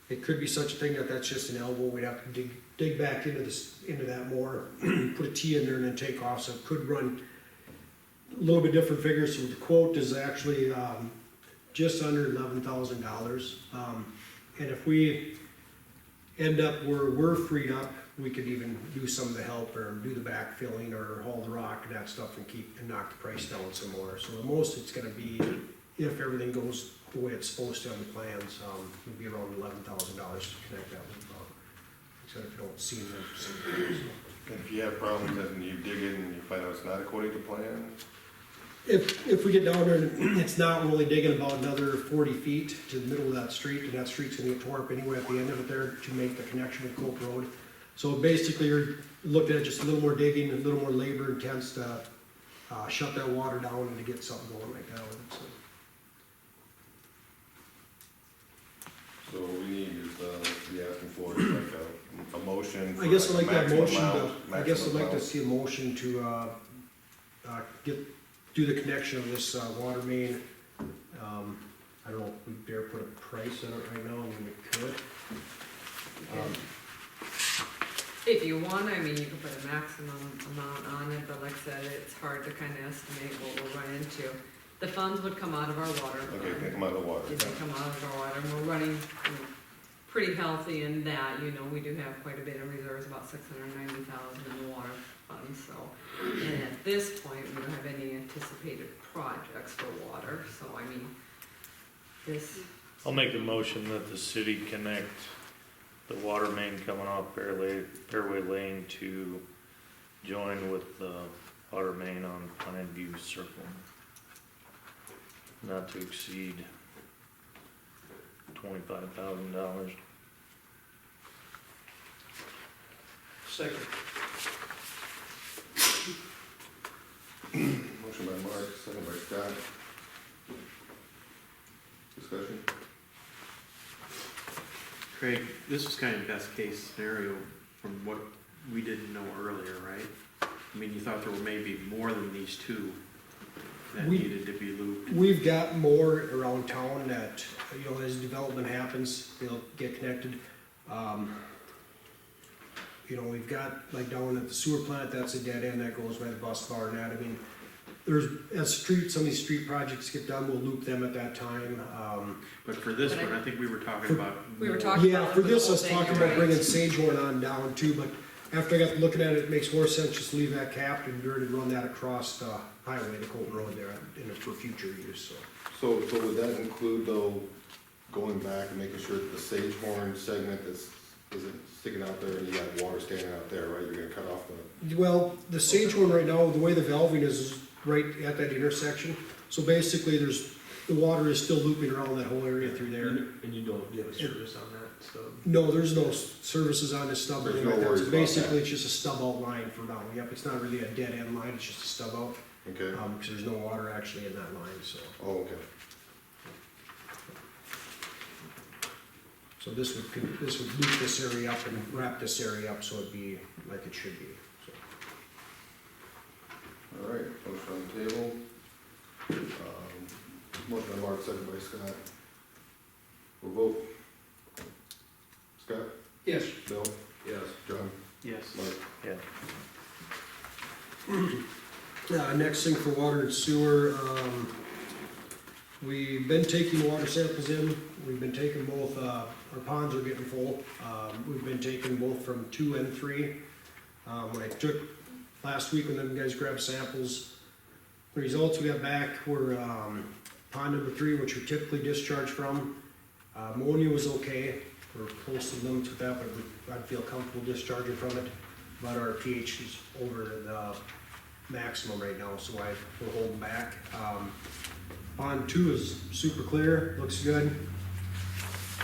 S4: It could be such a thing that's just an elbow. We'd have to dig back into that more, put a tee in there and then take off. So it could run a little bit different figures. So the quote is actually just under $11,000. And if we end up where we're freed up, we could even do some of the help or do the backfilling or haul the rock and that stuff and knock the price down some more. So the most it's gonna be, if everything goes the way it's supposed to on the plans, it'd be around $11,000 to connect that loop up. So if you don't see them,
S1: If you have problems and you dig in and you find out it's not according to plan,
S4: if we get down there and it's not really digging about another 40 feet to the middle of that street, and that street's gonna get tore up anyway at the end of it there to make the connection with Cope Road. So basically, you're looking at just a little more digging, a little more labor intense to shut that water down and to get something going like that with it.
S1: so what we need is, be asking for is like a motion.
S4: I guess I'd like that
S1: maximum
S4: motion
S1: amount,
S4: I guess I'd
S1: maximum
S4: like to
S1: amount.
S4: see a motion to do the connection of this water main. I don't know if we dare put a price on it right now, I mean, we could.
S2: If you want, I mean, you can put a maximum amount on it, but like I said, it's hard to kind of estimate what we'll run into. The funds would come out of our water fund.
S1: Okay, they come out of the water.
S2: If they come out of our water, and we're running pretty healthy in that, we do have quite a bit of reserves, about $690,000 in the water fund, so. And at this point, we don't have any anticipated projects for water, so I mean, this.
S6: I'll make a motion that the city connect the water main coming off Fairway Lane to join with the water main on Pineview Circle. Not to exceed $25,000.
S3: Second.
S1: Motion by Mark, second by Scott. Discussion?
S10: Craig, this is kind of best case scenario from what we didn't know earlier, right? I mean, you thought there were maybe more than these two that
S4: We-
S10: needed to be looped.
S4: We've got more around town that, as development happens, they'll get connected. We've got, like down at the sewer plant, that's a dead end that goes by the bus bar and that, I mean, some of these street projects get done, we'll loop them at that time.
S10: But for this
S2: But
S10: one, I think we were talking about.
S2: We were
S10: more.
S2: talking
S4: Yeah,
S2: about
S4: for
S2: the
S4: this, I
S2: whole
S4: was
S2: thing,
S4: talking
S2: you're
S4: about
S2: right.
S4: bringing Sagehorn on down too, but after I got looking at it, it makes more sense just to leave that capped and dirty, run that across the highway, the Colton Road there, for future use, so.
S1: So would that include though, going back and making sure that the Sagehorn segment isn't sticking out there and you got water standing out there, right? You're gonna cut off the,
S4: Well, the Sagehorn right now, the way the valving is right at that intersection, so basically the water is still looping around that whole area through there.
S7: And you don't have a service on that stuff?
S4: No, there's no services on this stub or
S1: There's
S4: anything
S1: no
S4: like that,
S1: worries
S4: so
S1: about
S4: basically
S1: that.
S4: it's just a stub out line for now, yep, it's not really a dead end line, it's just a stub out,
S1: okay?
S4: because there's no water actually in that line, so.
S1: Oh, okay.
S4: So this would loop this area up and wrap this area up, so it'd be like it should be, so.
S1: All right, motion Motion by Mark, second by Scott. We'll vote. Scott?
S3: Yes.
S1: Bill?
S7: Yes.
S1: John?
S10: Yes.
S1: Mark?
S6: Yeah.
S4: Next thing for water and sewer, we've been taking water samples in, we've been taking both, our ponds are getting full. We've been taking both from 2 and 3. When I took last week when them guys grabbed samples, the results we got back were, pond number 3, which we typically discharge from. Ammonia was okay, we're close to limits with that, but I'd feel comfortable discharging from it. But our pH is over the maximum right now, so we're holding back. Pond 2 is super clear, looks good.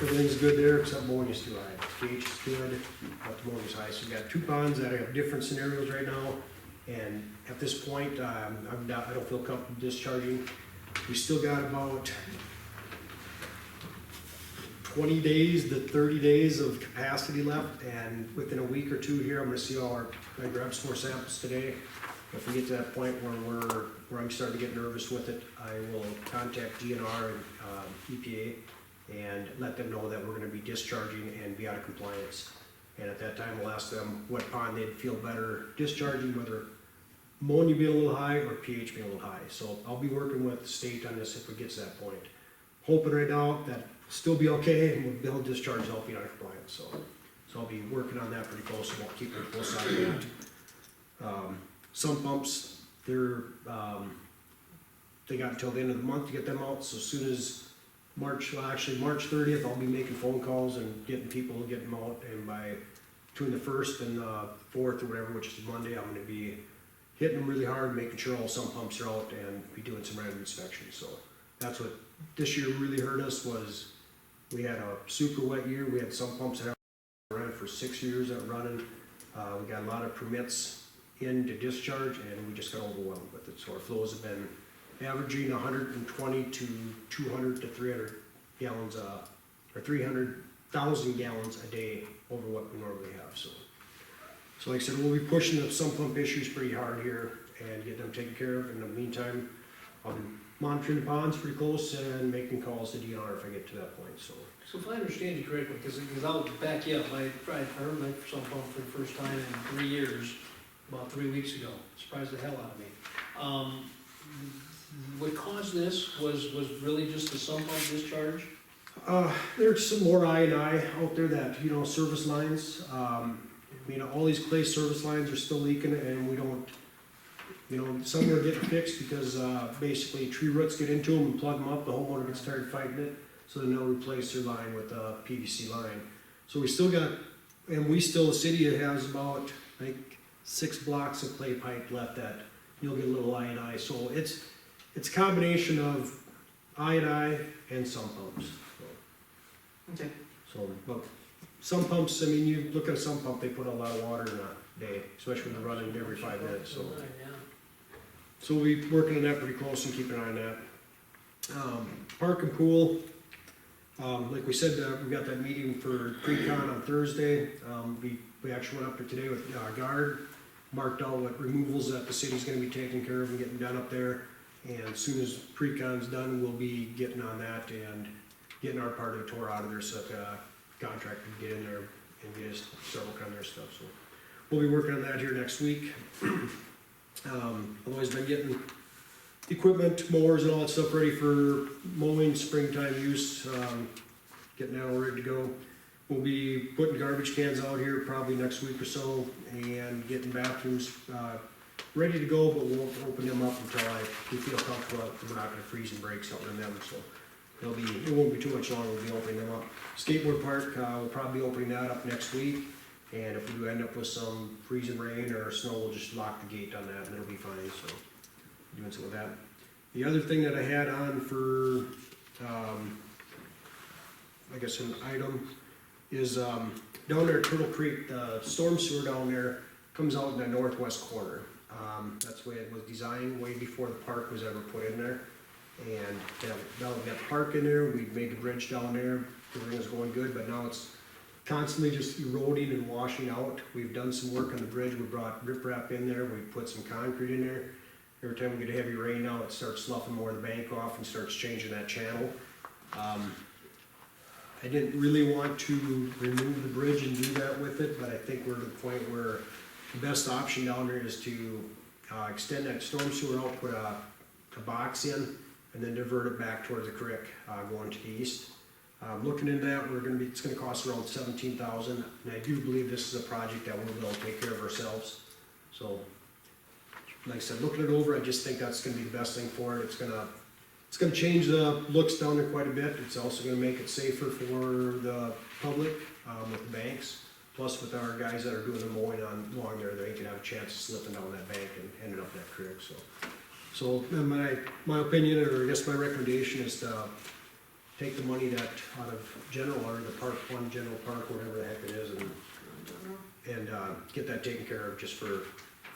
S4: Everything's good there except ammonia's too high. pH is good, but ammonia's high. So we got 2 ponds that have different scenarios right now. And at this point, I don't feel comfortable discharging. We still got about 20 days to 30 days of capacity left, and within a week or 2 here, I'm gonna see I grabbed some more samples today. If we get to that point where I'm starting to get nervous with it, I will contact DNR and EPA and let them know that we're gonna be discharging and be out of compliance. And at that time, we'll ask them what pond they'd feel better discharging, whether ammonia being a little high or pH being a little high. So I'll be working with the state on this if it gets to that point. Hoping right now that still be okay, and we'll be able to discharge help be out of compliance. So I'll be working on that pretty close, and we'll keep a close eye on that. Some pumps, they got until the end of the month to get them out, so as soon as March 30th, I'll be making phone calls and getting people to get them out, and by between the 1st and 4th or whatever, which is Monday, I'm gonna be hitting them really hard, making sure all sump pumps are out, and be doing some random inspections. So that's what this year really hurt us, was we had a super wet year. We had some pumps that have run for 6 years that were running. We got a lot of permits in to discharge, and we just got overwhelmed with it. So our flows have been averaging 120 to 200 to 300 gallons, or 300,000 gallons a day over what we normally have. So like I said, we'll be pushing the sump pump issues pretty hard here and get them taken care of. In the meantime, I'll be monitoring the ponds pretty close and making calls to DNR if I get to that point. So
S3: So if I understand you correctly, because I'll back you up, I heard my sump pump for the first time in 3 years, about 3 weeks ago. Surprised the hell out of me. What caused this was really just the sump pump discharge?
S4: there's some more I&I out there that, service lines, all these clay service lines are still leaking, and we don't, some are getting fixed because, basically tree roots get into them and plug them up, the homeowner gets tired fighting it, so then they'll replace their line with a PVC line. So we still got, the city has about, I think, 6 blocks of clay pipe left that you'll get a little I&I, so it's a combination of I&I and sump pumps.
S3: Okay.
S4: So, but some pumps, you look at a sump pump, they put a lot of water in a day, especially when they're running every 5 minutes, so. So we'll be working on that pretty close and keeping an eye on that. Park and pool, like we said, we got that meeting for pre-con on Thursday. We actually went up there today with Guard, marked out what removals that the city's gonna be taking care of and getting done up there. And as soon as pre-con's done, we'll be getting on that and getting our part of the tour out of there so that the contractor can get in there and get us start working on their stuff. So we'll be working on that here next week. Otherwise, been getting equipment, mowers and all that stuff ready for mowing, springtime use, getting that all ready to go. We'll be putting garbage cans out here probably next week or so and getting bathrooms, ready to go, but we won't open them up until we feel comfortable that we're not gonna freeze and break something in them, so. It won't be too much longer, we'll be opening them up. Skateboard park, we'll probably be opening that up next week, and if we do end up with some freezing rain or snow, we'll just lock the gate on that and it'll be fine, so. Doing some of that. The other thing that I had on for, I guess an item, is down there at Turtle Creek, the storm sewer down there comes out in the northwest corner. That's the way it was designed, way before the park was ever put in there. And now we got the park in there, we made the bridge down there, everything was going good, but now it's constantly just eroding and washing out. We've done some work on the bridge, we brought riprap in there, we put some concrete in there. every time we get a heavy rain now, it starts sloughing more of the bank off and starts changing that channel. I didn't really want to remove the bridge and do that with it, but I think we're at the point where the best option down there is to extend that storm sewer out, put a box in, and then divert it back towards the creek, going to the east. Looking into that, it's gonna cost around $17,000, and I do believe this is a project that we'll be able to take care of ourselves. So, like I said, looking it over, I just think that's gonna be the best thing for it. It's gonna change the looks down there quite a bit. It's also gonna make it safer for the public, with the banks. Plus with our guys that are doing the mowing along there, they can have a chance of slipping down that bank and ending up in that creek, So my opinion, or I guess my recommendation is to take the money that out of general, or the park fund, general park, whatever the heck it is, and get that taken care of just for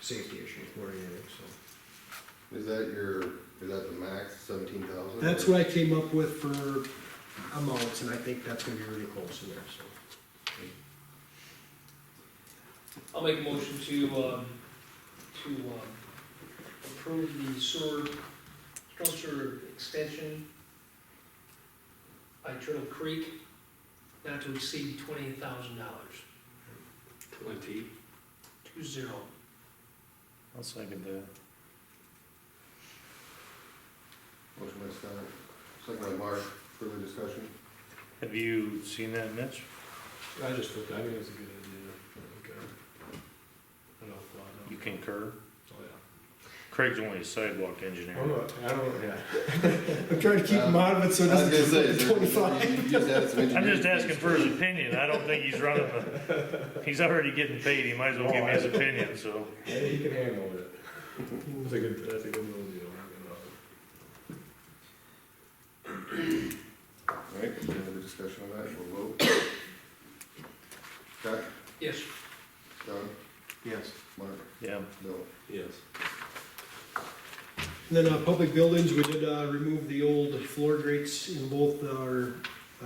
S4: safety issues more than anything, so.
S1: Is that the max, 17,000?
S4: That's what I came up with for amounts, and I think that's gonna be really close in there, so.
S3: I'll make a motion to approve the structure extension by Turtle Creek, not to exceed $20,000.
S9: 20.
S3: 20.
S6: I'll second that.
S1: Motion by Scott, second by Mark, further discussion?
S6: Have you seen that, Mitch?
S9: I just think, I think it's a good idea. Okay. I don't thought,
S6: You concur?
S9: oh, yeah.
S6: Craig's only a sidewalk engineer.
S9: Yeah.
S4: I'm trying to keep him out of it, so it
S1: I was
S4: doesn't
S1: gonna
S4: get
S1: say,
S4: 25.
S1: you just added some
S6: I'm
S1: engineering
S6: just asking
S1: fees.
S6: for his opinion. I don't think he's running he's already getting paid. He might as well give me his opinion, so.
S9: Yeah, he can handle it. That's a good little deal.
S1: All right, any other discussion on that, we'll vote. Scott,
S3: Yes.
S1: John,
S10: Yes.
S1: Mark,
S6: Yeah.
S1: Bill.
S9: Yes.
S4: And then, public buildings, we did, remove the old floor grates in both our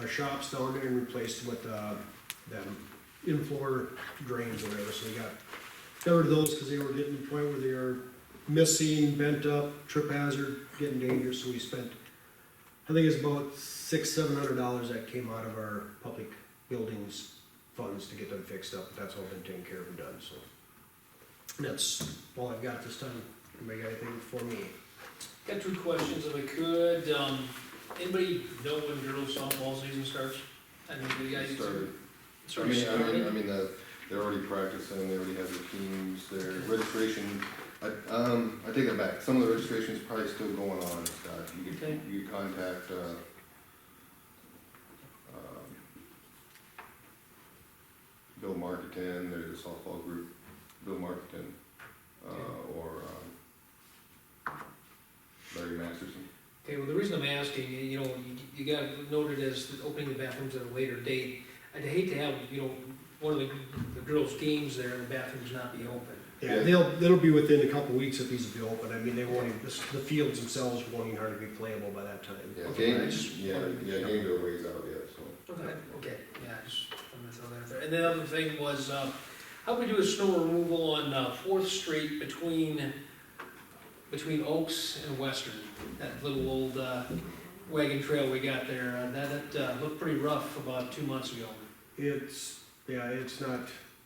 S4: shops down there and replaced them with, them in-floor drains or whatever, so we got rid of those, cause they were getting to the point where they are missing, bent up, trip hazard, getting dangerous, so we spent, I think it's about $600-700 that came out of our public buildings funds to get them fixed up, that's all been taken care of and done, so. And that's all I've got this time. Anybody got anything for me?
S3: Got 2 questions if I could. Anybody know when girls softball season starts? I mean, do you guys
S1: Started.
S3: It's already started?
S1: I mean, they're already practicing, they already have their teams, their registration, I take it back, some of the registration's probably still going on, Scott.
S3: Okay.
S1: You could contact, Bill Marketing, there's a softball group, Bill Marketing, or, Larry Masterson.
S3: Okay, well, the reason I'm asking, you know, you got noted as opening the bathrooms at a later date. I'd hate to have, you know, one of the girls' games there and the bathrooms not be open.
S4: Yeah, they'll be within a couple weeks if these will be open. I mean, they won't even, the fields themselves won't even hardly be playable by that time.
S1: Yeah,
S3: Okay, I
S1: game,
S3: just
S1: yeah,
S3: wanted to-
S1: game to a ways out yet, so.
S3: Okay, yeah, just, I'm gonna throw that out there. And the other thing was, how do we do a snow removal on 4th Street between Oaks and Western? That little old wagon trail we got there, that looked pretty rough about 2 months ago.
S4: It's not,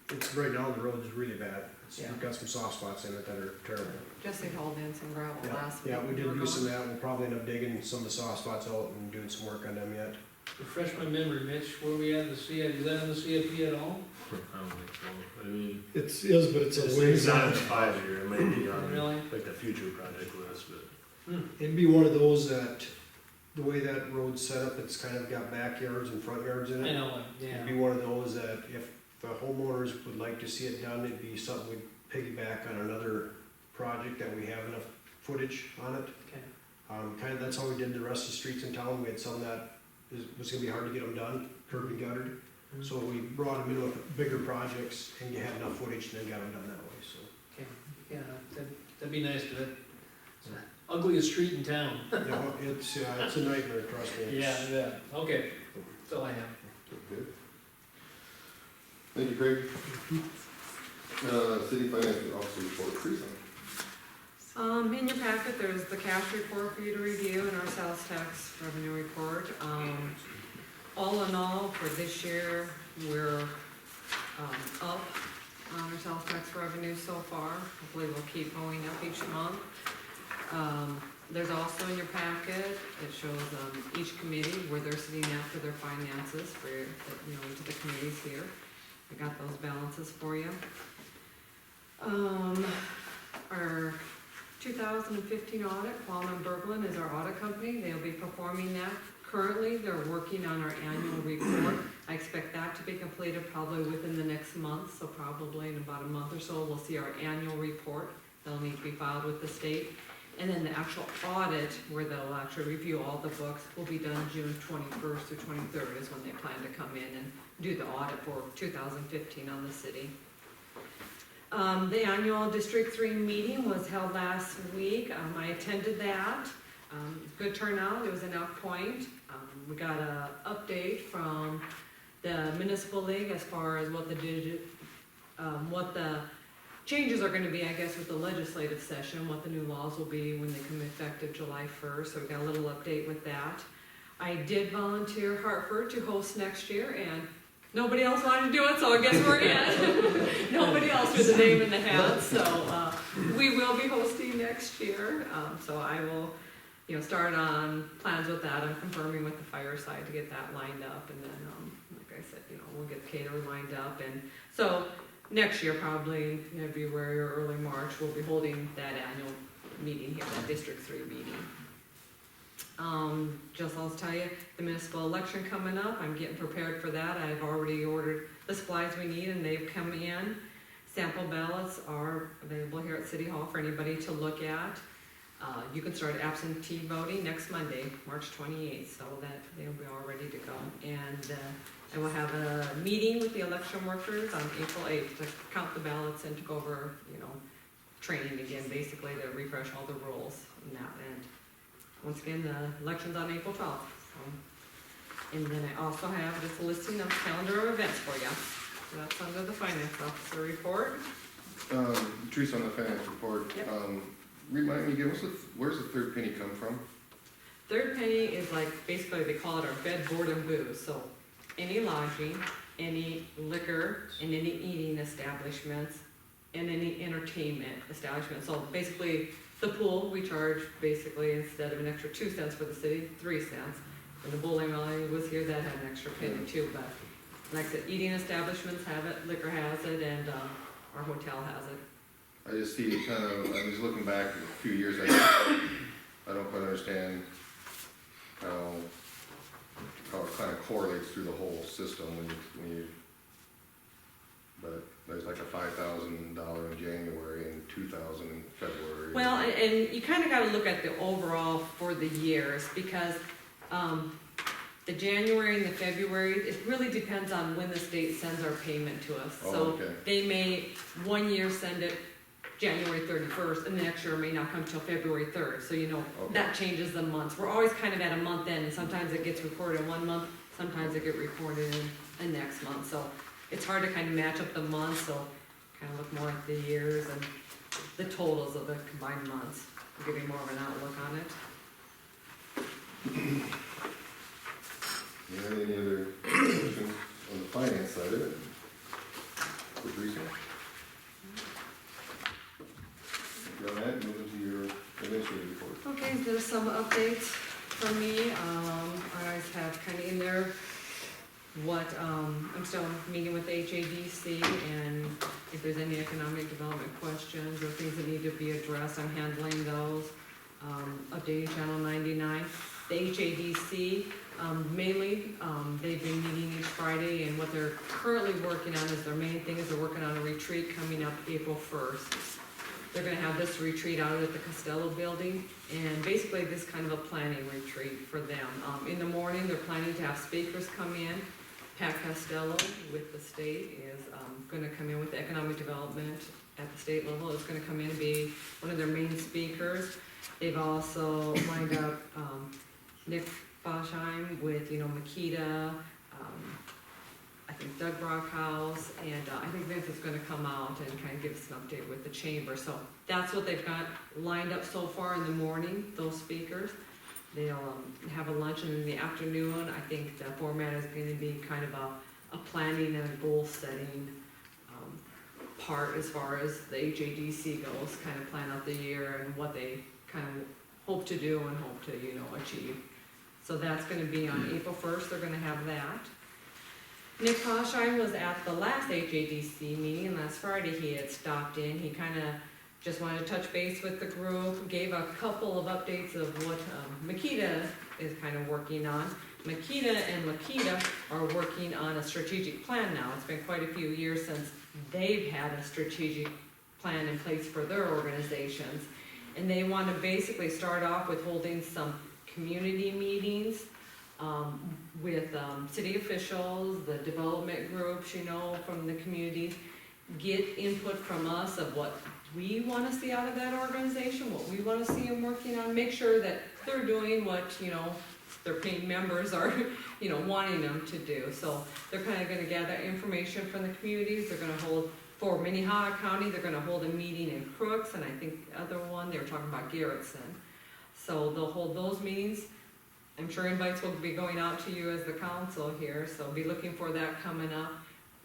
S4: it's right now, the road is really bad.
S3: Yeah.
S4: We've got some soft spots in it that are terrible.
S2: Jesse hauled in some gravel last week.
S4: Yeah, we did do some of that. We'll probably end up digging some of the soft spots out and doing some work on them yet.
S3: Refresh my memory, Mitch, where we at in the CIP, is that in the CIP at all?
S7: I don't think so. I mean,
S4: But it's a
S7: it's not in the 5-year, it might be on
S3: Really?
S7: like the future project list, but.
S4: It'd be one of those that, the way that road's set up, it's kind of got backyards and front yards in it.
S3: I know,
S4: It'd
S3: yeah.
S4: be one of those that if the homeowners would like to see it done, it'd be something we'd piggyback on another project that we have enough footage on it.
S3: Okay.
S4: Kind of, that's how we did the rest of the streets in town. We had some that was gonna be hard to get them done, curb and guttered. So we brought them in with bigger projects and you had enough footage and then got them done that way, so.
S3: Okay, yeah, that'd be nice, but it's the ugliest street in town.
S4: No, it's a nightmare, trust me. It's-
S3: Yeah, okay, that's all I have.
S1: Good. Thank you, Craig. City Finance Officer report, Teresa.
S2: In your packet, there's the cash report for you to review and our sales tax revenue report. All in all, for this year, we're, up on our sales tax revenue so far. Hopefully we'll keep going up each month. There's also in your packet, it shows, each committee where they're sitting at for their finances for, each of the committees here. I got those balances for you. Our 2015 audit, Qualman Berglund is our audit company. They'll be performing that. Currently, they're working on our annual report. I expect that to be completed probably within the next month, so probably in about a month or so, we'll see our annual report. They'll need to be filed with the state. And then the actual audit, where they'll actually review all the books, will be done June 21st through 23rd is when they plan to come in and do the audit for 2015 on the city. The annual District 3 meeting was held last week. I attended that. Good turnout. It was in Elk Point. We got an update from the Municipal League as far as what the changes are going to be, I guess, with the legislative session, what the new laws will be when they come effective July 1st. So we got a little update with that. I did volunteer Hartford to host next year, and nobody else wanted to do it, so I guess we're in. Nobody else with a name in the hat, so we will be hosting next year. So I will, start on plans with that. I'm confirming with the fire side to get that lined up, and then, like I said, we'll get the caterer lined up, and so next year, probably February or early March, we'll be holding that annual meeting here, that District 3 meeting. Just I'll tell you, the municipal election coming up, I'm getting prepared for that. I've already ordered the supplies we need and they've come in. Sample ballots are available here at City Hall for anybody to look at. You can start absentee voting next Monday, March 28th, so that they'll be all ready to go. And I will have a meeting with the election workers on April 8th to count the ballots and to go over, training again, basically to refresh all the rules and that. And once again, the election's on April 12th. And then I also have just a listing of calendar of events for you. So that's under the finance officer report.
S1: Teresa, on the finance report,
S2: Yep.
S1: Remind me again, where's the third penny come from?
S2: Third penny is like, basically they call it our bed, board, and booze. So any lodging, any liquor, and any eating establishments, and any entertainment establishments. So basically, the pool, we charge basically, instead of an extra 2 cents for the city, 3 cents. When the bowling alley was here, that had an extra penny too, but like I said, eating establishments have it, liquor has it, and our hotel has it.
S1: I just see it kind of, I was looking back a few years, I don't quite understand how it kind of correlates through the whole system when you, but there's like a $5,000 in January and $2,000 in February.
S2: Well, and you kind of got to look at the overall for the years, because the January and the February, it really depends on when the state sends our payment to us.
S1: Oh,
S2: So
S1: okay.
S2: they may one year send it January 31st, and the next year may not come till February 3rd. So
S1: Okay.
S2: that changes the months. We're always kind of at a month end, and sometimes it gets recorded in 1 month, sometimes it gets recorded in the next month. So it's hard to kind of match up the months, so kind of look more at the years and the totals of the combined months. We'll give you more of an outlook on it.
S1: Any other questions on the finance side of it? For Teresa? Go ahead, move into your administrative report.
S2: Okay, there's some updates from me. I always have kind of in there what, I'm still meeting with HADC, and if there's any economic development questions or things that need to be addressed, I'm handling those. Updating Channel 99. The HADC, mainly, they've been meeting each Friday, and what they're currently working on is their main thing is they're working on a retreat coming up April 1st. They're gonna have this retreat out at the Costello building, and basically this kind of a planning retreat for them. In the morning, they're planning to have speakers come in. Pat Costello with the state is gonna come in with the economic development at the state level. It's gonna come in and be one of their main speakers. They've also lined up Nick Boschheim with, Makita, I think Doug Brockhouse, and I think Vince is gonna come out and kind of give us an update with the chamber. So that's what they've got lined up so far in the morning, those speakers. They'll have a lunch, and in the afternoon, I think the format is gonna be kind of a planning and a goal setting part as far as the HADC goes, kind of plan out the year and what they kind of hope to do and hope to, achieve. So that's gonna be on April 1st, they're gonna have that. Nick Hoshine was at the last HADC meeting, last Friday he had stopped in, he kinda just wanted to touch base with the group, gave a couple of updates of what Makita is kind of working on. Makita and Lakita are working on a strategic plan now, it's been quite a few years since they've had a strategic plan in place for their organizations. And they want to basically start off with holding some community meetings with city officials, the development groups, from the communities. Get input from us of what we want to see out of that organization, what we want to see them working on. Make sure that they're doing what, their paying members are, wanting them to do. So they're kind of going to gather information from the communities. They're going to hold, for Minnehaha County, they're going to hold a meeting in Crooks, and I think the other one, they were talking about Garrettson. So they'll hold those meetings. I'm sure invites will be going out to you as the council here, so be looking for that coming up.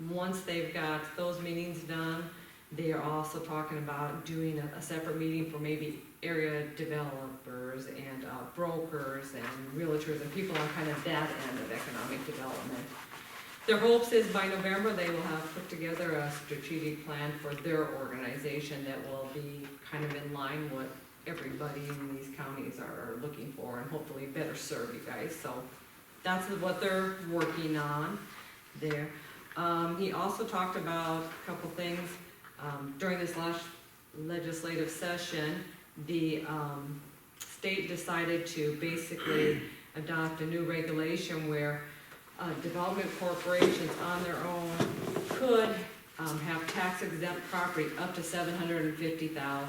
S2: Once they've got those meetings done, they are also talking about doing a separate meeting for maybe area developers and brokers and realtors and people on kind of that end of economic development. Their hopes is by November, they will have put together a strategic plan for their organization that will be kind of in line with everybody in these counties are looking for, and hopefully better serve you guys. So that's what they're working on there. He also talked about a couple things. During this last legislative session, the state decided to basically adopt a new regulation where development corporations on their own could have tax exempt property up to $750,000.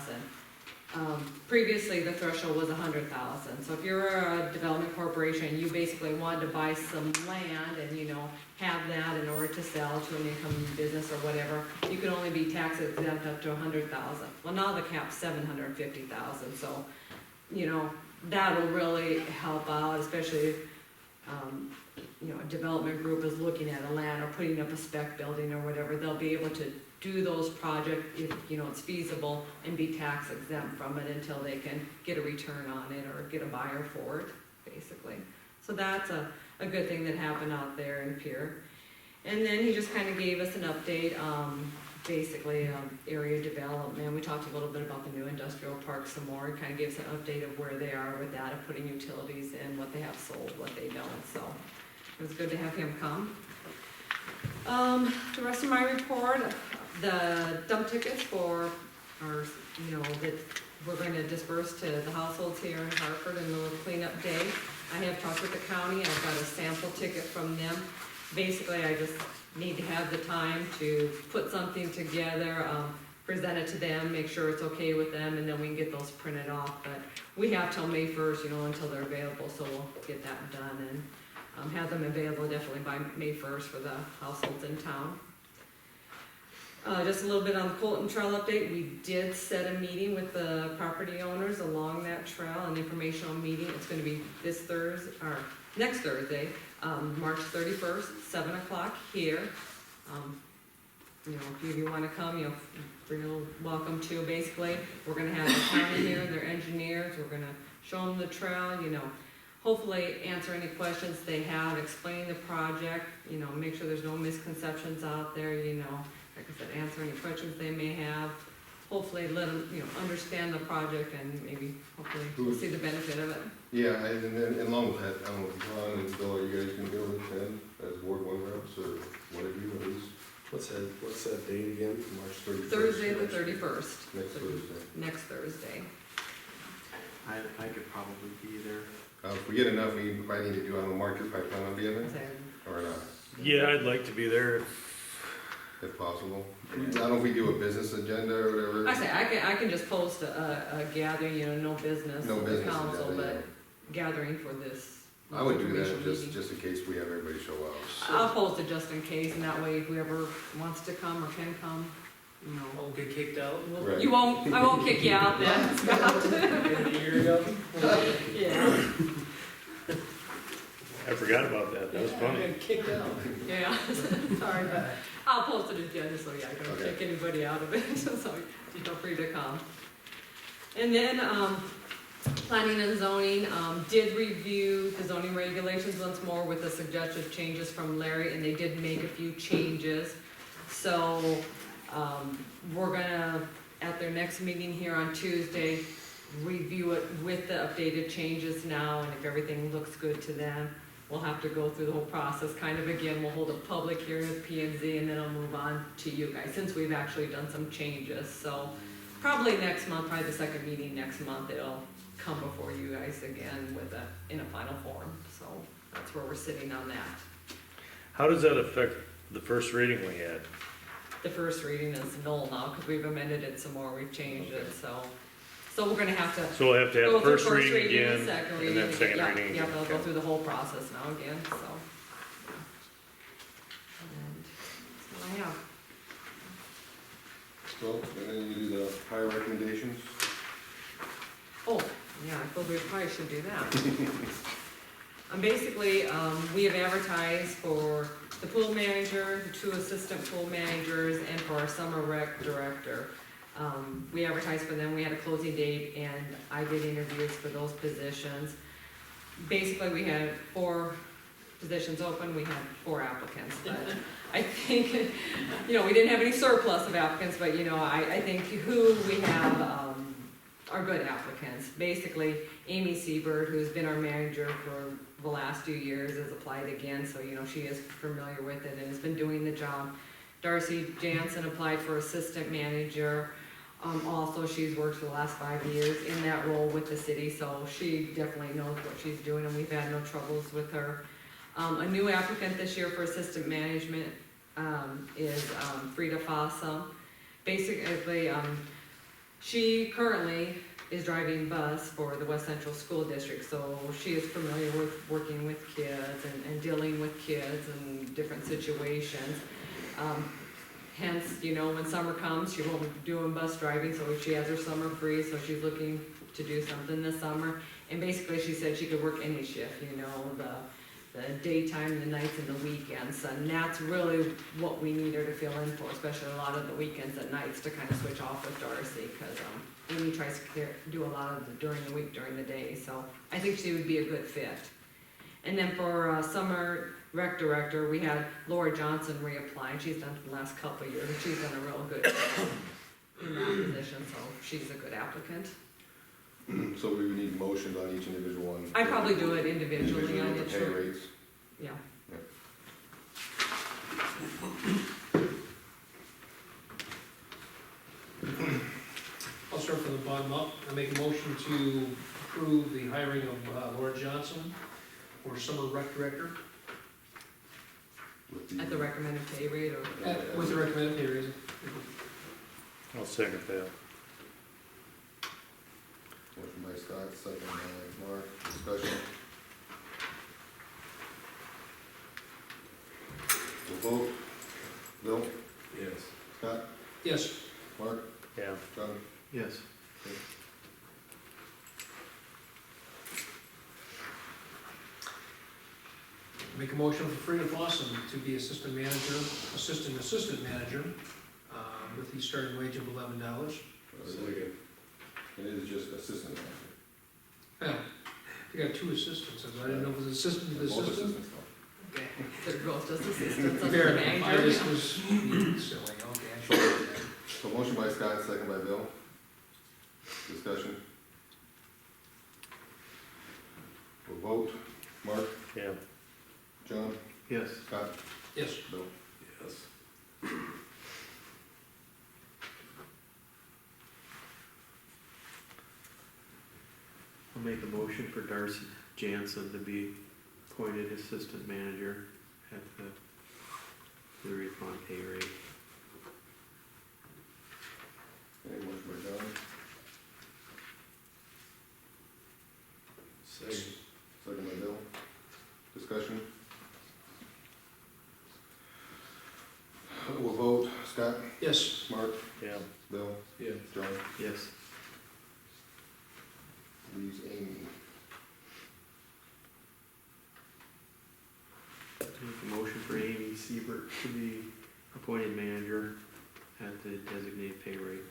S2: Previously, the threshold was $100,000. So if you're a development corporation, you basically wanted to buy some land and, have that in order to sell to an income business or whatever, you can only be tax exempt up to $100,000. Well, now the cap's $750,000. So, that'll really help out, especially if, a development group is looking at a land or putting up a spec building or whatever. They'll be able to do those projects if, it's feasible and be tax exempt from it until they can get a return on it or get a buyer for it, basically. So that's a good thing that happened out there in Pierre. And then he just kind of gave us an update, basically area development. We talked a little bit about the new industrial park some more. He kind of gave us an update of where they are with that, of putting utilities in, what they have sold, what they don't. So it was good to have him come. The rest of my report, the dump tickets for our, that we're going to disperse to the households here in Hartford in the little cleanup day. I have talked with the county, I've got a sample ticket from them. Basically, I just need to have the time to put something together, present it to them, make sure it's okay with them, and then we can get those printed off. But we have till May 1st, until they're available, so we'll get that done and have them available definitely by May 1st for the households in town. Just a little bit on the Colton Trail update. We did set a meeting with the property owners along that trail, an informational meeting. It's going to be this Thursday, or next Thursday, March 31st, 7 o'clock here. If you want to come, you're welcome to. Basically, we're going to have the county here, their engineers. We're going to show them the trail, hopefully answer any questions they have, explain the project, make sure there's no misconceptions out there, like I said, answer any questions they may have, hopefully let them, understand the project and maybe, hopefully, see the benefit of it.
S1: Yeah, and then along with that, I don't know if Ron and Bill, are you guys gonna be able to attend as Ward 1 reps, or one of you at least?
S11: What's that date again?
S1: March 31st?
S2: Thursday the 31st.
S1: Next Thursday.
S2: Next Thursday.
S10: I could probably be there.
S1: If we get enough, we probably need to do, I don't know, Mark, you probably plan on being there, or not,
S6: Yeah, I'd like to be there.
S1: if possible. I don't know if we do a business agenda or whatever.
S2: I can just post a gathering, no business
S1: No
S2: of the
S1: business
S2: council,
S1: agenda,
S2: but gathering for this
S1: I would do that
S2: information meeting.
S1: just in case we have everybody show up.
S2: I'll post it just in case, and that way whoever wants to come or can come, you know.
S3: Won't get kicked out.
S1: Right.
S2: You won't, I won't kick you out then, Scott.
S3: A year ago.
S2: Yeah,
S6: I forgot about that, that was
S3: Yeah,
S6: funny.
S3: got kicked out.
S2: yeah, sorry, but I'll post it again, so yeah, I don't
S1: Okay.
S2: kick anybody out of it, so you feel free to come. And then, planning and zoning, did review the zoning regulations once more with the suggested changes from Larry, and they did make a few changes. So, we're gonna, at their next meeting here on Tuesday, review it with the updated changes now, and if everything looks good to them, we'll have to go through the whole process, kind of again, we'll hold a public hearing with P and Z, and then I'll move on to you guys, since we've actually done some changes, so probably next month, probably the second meeting next month, it'll come before you guys again with in a final form, so that's where we're sitting on that.
S6: How does that affect the first reading we had?
S2: The first reading is null now, because we've amended it some more, we've changed it, so we're gonna have to
S6: So we'll have to
S2: go
S6: have
S2: through
S6: first reading
S2: and
S6: again,
S2: second
S6: and
S2: reading
S6: then
S2: again.
S6: second
S2: Yeah,
S6: reading
S2: yeah,
S6: again.
S2: they'll go
S6: Okay.
S2: through the whole process now again, so. And that's what I have.
S1: So, and then you do the higher recommendations.
S2: Oh, yeah, I thought we probably should do that. Basically, we have advertised for the pool manager, the 2 assistant pool managers, and for our summer rec director. We advertised for them, we had a closing date, and I did interviews for those positions. Basically, we had 4 positions open, we had 4 applicants, but I think, you know, we didn't have any surplus of applicants, but, you know, I think who we have, are good applicants. Basically, Amy Seabird, who's been our manager for the last few years, has applied again, so, you know, she is familiar with it and has been doing the job. Darcy Jansen applied for assistant manager. Also, she's worked for the last 5 years in that role with the city, so she definitely knows what she's doing, and we've had no troubles with her. A new applicant this year for assistant management, is, Frida Fossa. Basically, she currently is driving bus for the West Central School District, so she is familiar with working with kids and dealing with kids and different situations. Hence, you know, when summer comes, she won't be doing bus driving, so she has her summer free, so she's looking to do something this summer. And basically, she said she could work any shift, you know, the daytime, the nights, and the weekends. And that's really what we need her to fill in for, especially a lot of the weekends and nights to kind of switch off with Darcy, because Amy tries to do a lot of during the week, during the day. So I think she would be a good fit. And then for summer rec director, we had Laura Johnson reapply. She's done it the last couple of years, and she's done a real good job in that position, so she's a good applicant.
S1: So we would need motions on each individual one.
S2: I probably do it individually, I
S1: with
S2: did,
S1: the pay
S2: sure.
S1: rates.
S2: Yeah.
S3: I'll start from the bottom up. I make a motion to approve the hiring of Laura Johnson for summer rec director
S1: With
S2: At the recommended pay rate, or?
S3: with the recommended pay raise.
S6: I'll second that.
S1: Motion by Scott, second by Mark, discussion. We'll vote. Bill,
S11: Yes.
S1: Scott,
S3: Yes.
S1: Mark,
S6: Yeah.
S1: John.
S10: Yes.
S3: Make a motion for Frida Fossum to be assistant manager, assistant manager, with the starting wage of $11.
S11: Second.
S1: It is just assistant manager.
S3: Yeah, you got 2 assistants, I didn't know if it was assistant to
S1: Both
S3: assistant.
S1: assistants though.
S3: Okay.
S2: They're both just assistants of the
S3: Fair enough, I
S2: manager.
S3: just was being silly, okay, I should have done
S1: So motion by Scott, second by Bill. Discussion. We'll vote. Mark,
S6: Yeah.
S1: John,
S10: Yes.
S1: Scott,
S3: that. Yes.
S1: Bill.
S11: Yes.
S10: I'll make a motion for Darcy Jansen to be appointed assistant manager at the refund pay rate.
S1: Okay, motion by John,
S11: Second.
S1: second by Bill. leaves Amy.
S10: Make a motion for Amy Siebert to be appointed manager at the designated pay rate.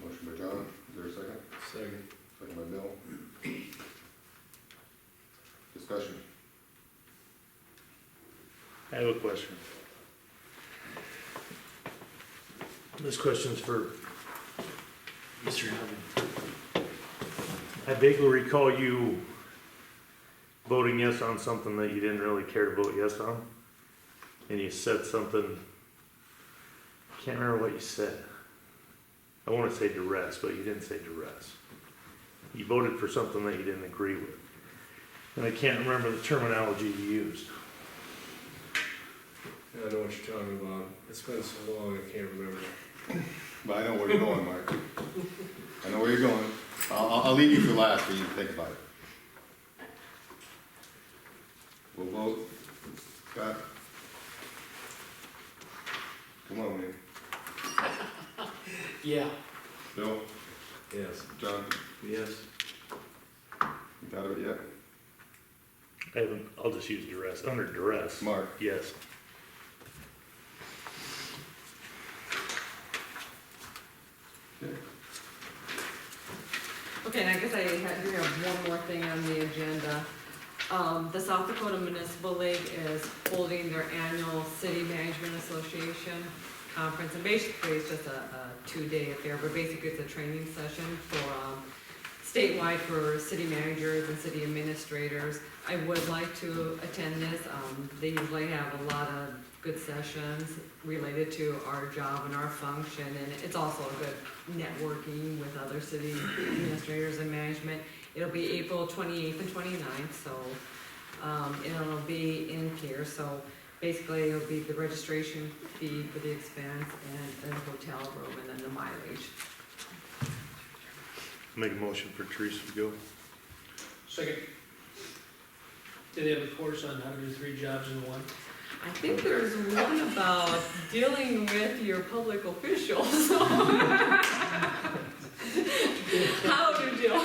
S1: Motion by John, is there a second?
S11: Second.
S1: Second by Bill. Discussion.
S6: I have a question. This question's for Mr. Alvin. I vaguely recall you voting yes on something that you didn't really care to vote yes on. And you said something, I can't remember what you said. I want to say duress, but you didn't say duress. You voted for something that you didn't agree with. And I can't remember the terminology you used.
S11: I know what you're talking about. It's been so long, I can't remember.
S1: But I know where you're going, Mark. I know where you're going. I'll leave you for last for you to think about it. We'll vote. Scott? Come on, man.
S3: Yeah.
S1: Bill?
S11: Yes.
S1: John?
S10: Yes.
S1: You thought of it yet?
S6: I haven't, I'll just use duress. Under duress.
S1: Mark?
S6: Yes.
S2: Okay, and I guess do have one more thing on the agenda. The South Dakota Municipal League is holding their annual City Management Association conference, and basically it's just a 2-day affair, but basically it's a training session for, statewide for city managers and city administrators. I would like to attend this. They usually have a lot of good sessions related to our job and our function, and it's also a good networking with other city administrators and management. It'll be April 28th and 29th, so it'll be in Pierce. So basically, it'll be the registration fee for the expense and the hotel room, and then the mileage.
S6: Make a motion for Teresa to go.
S3: Second. Did they have a course on how to do 3 jobs in one?
S2: I think there's one about dealing with your public officials. How to deal.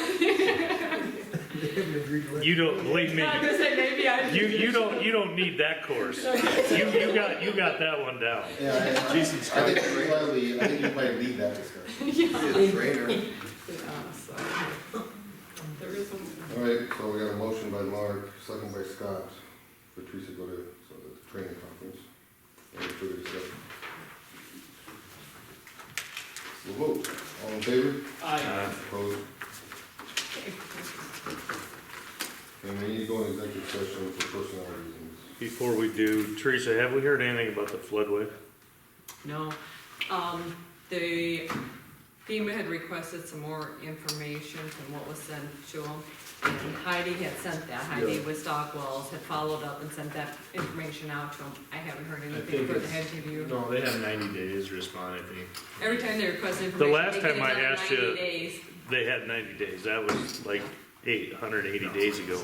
S6: You don't, believe me,
S2: I'm gonna say maybe I.
S6: you don't need that course. You got that one down.
S1: Yeah, I think you probably lead that discussion.
S2: Yeah.
S1: Trainer.
S2: Yeah, so, there is one.
S1: All right, so we got a motion by Mark, second by Scott, for Teresa to go to the training conference. Any further discussion? We'll vote. All in favor?
S3: Aye.
S1: Opposed? And we need to go in executive session for personnel reasons.
S6: Before we do, Teresa, have we heard anything about the floodway?
S2: No, the FEMA had requested some more information from what was sent to them. And Heidi had sent that, Heidi with Stockwells had followed up and sent that information out to them. I haven't heard anything
S7: think
S2: further
S7: it's-
S2: ahead to you.
S7: No, they have 90 days to respond, I think.
S2: Every time they request information,
S6: last
S2: they get
S6: time I
S2: another
S6: asked
S2: 90
S6: you-
S2: days.
S6: They had 90 days. That was like 180 days ago.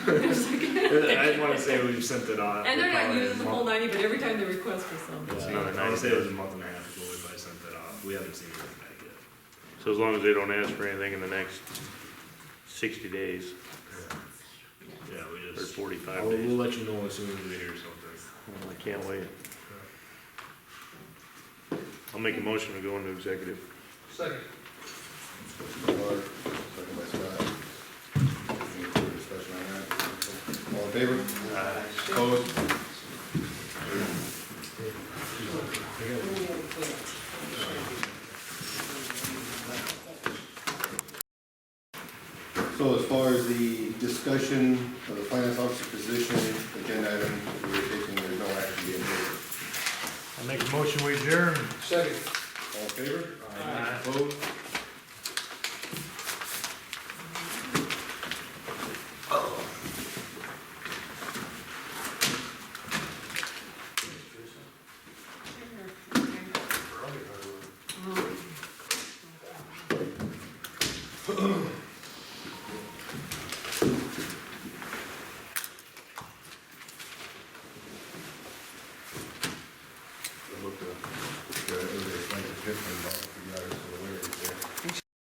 S7: I want to say we've sent it off.
S2: And they're not
S7: probably
S2: using the
S7: a
S2: whole
S7: month.
S2: 90, but every time they request for something.
S6: It's
S7: Yeah,
S6: another
S7: I want to say
S6: 90
S7: it was
S6: days.
S7: a month and a half ago if I sent that off. We haven't seen it back yet.
S6: So as long as they don't ask for anything in the next 60 days
S7: Yeah, we
S6: or
S7: just.
S6: 45
S7: We'll
S6: days.
S7: let you know as soon as we hear something.
S6: Well, I can't wait. I'll make a motion to go into executive.
S3: Second.
S1: Mark, second by Scott. Any further discussion on that? All in favor? Opposed? So as far as the discussion of the finance officer position, agenda item, we're taking, there's no action being taken.
S6: I make a motion we adjourn.
S3: Second.
S1: All in favor?
S3: Aye.
S1: Opposed?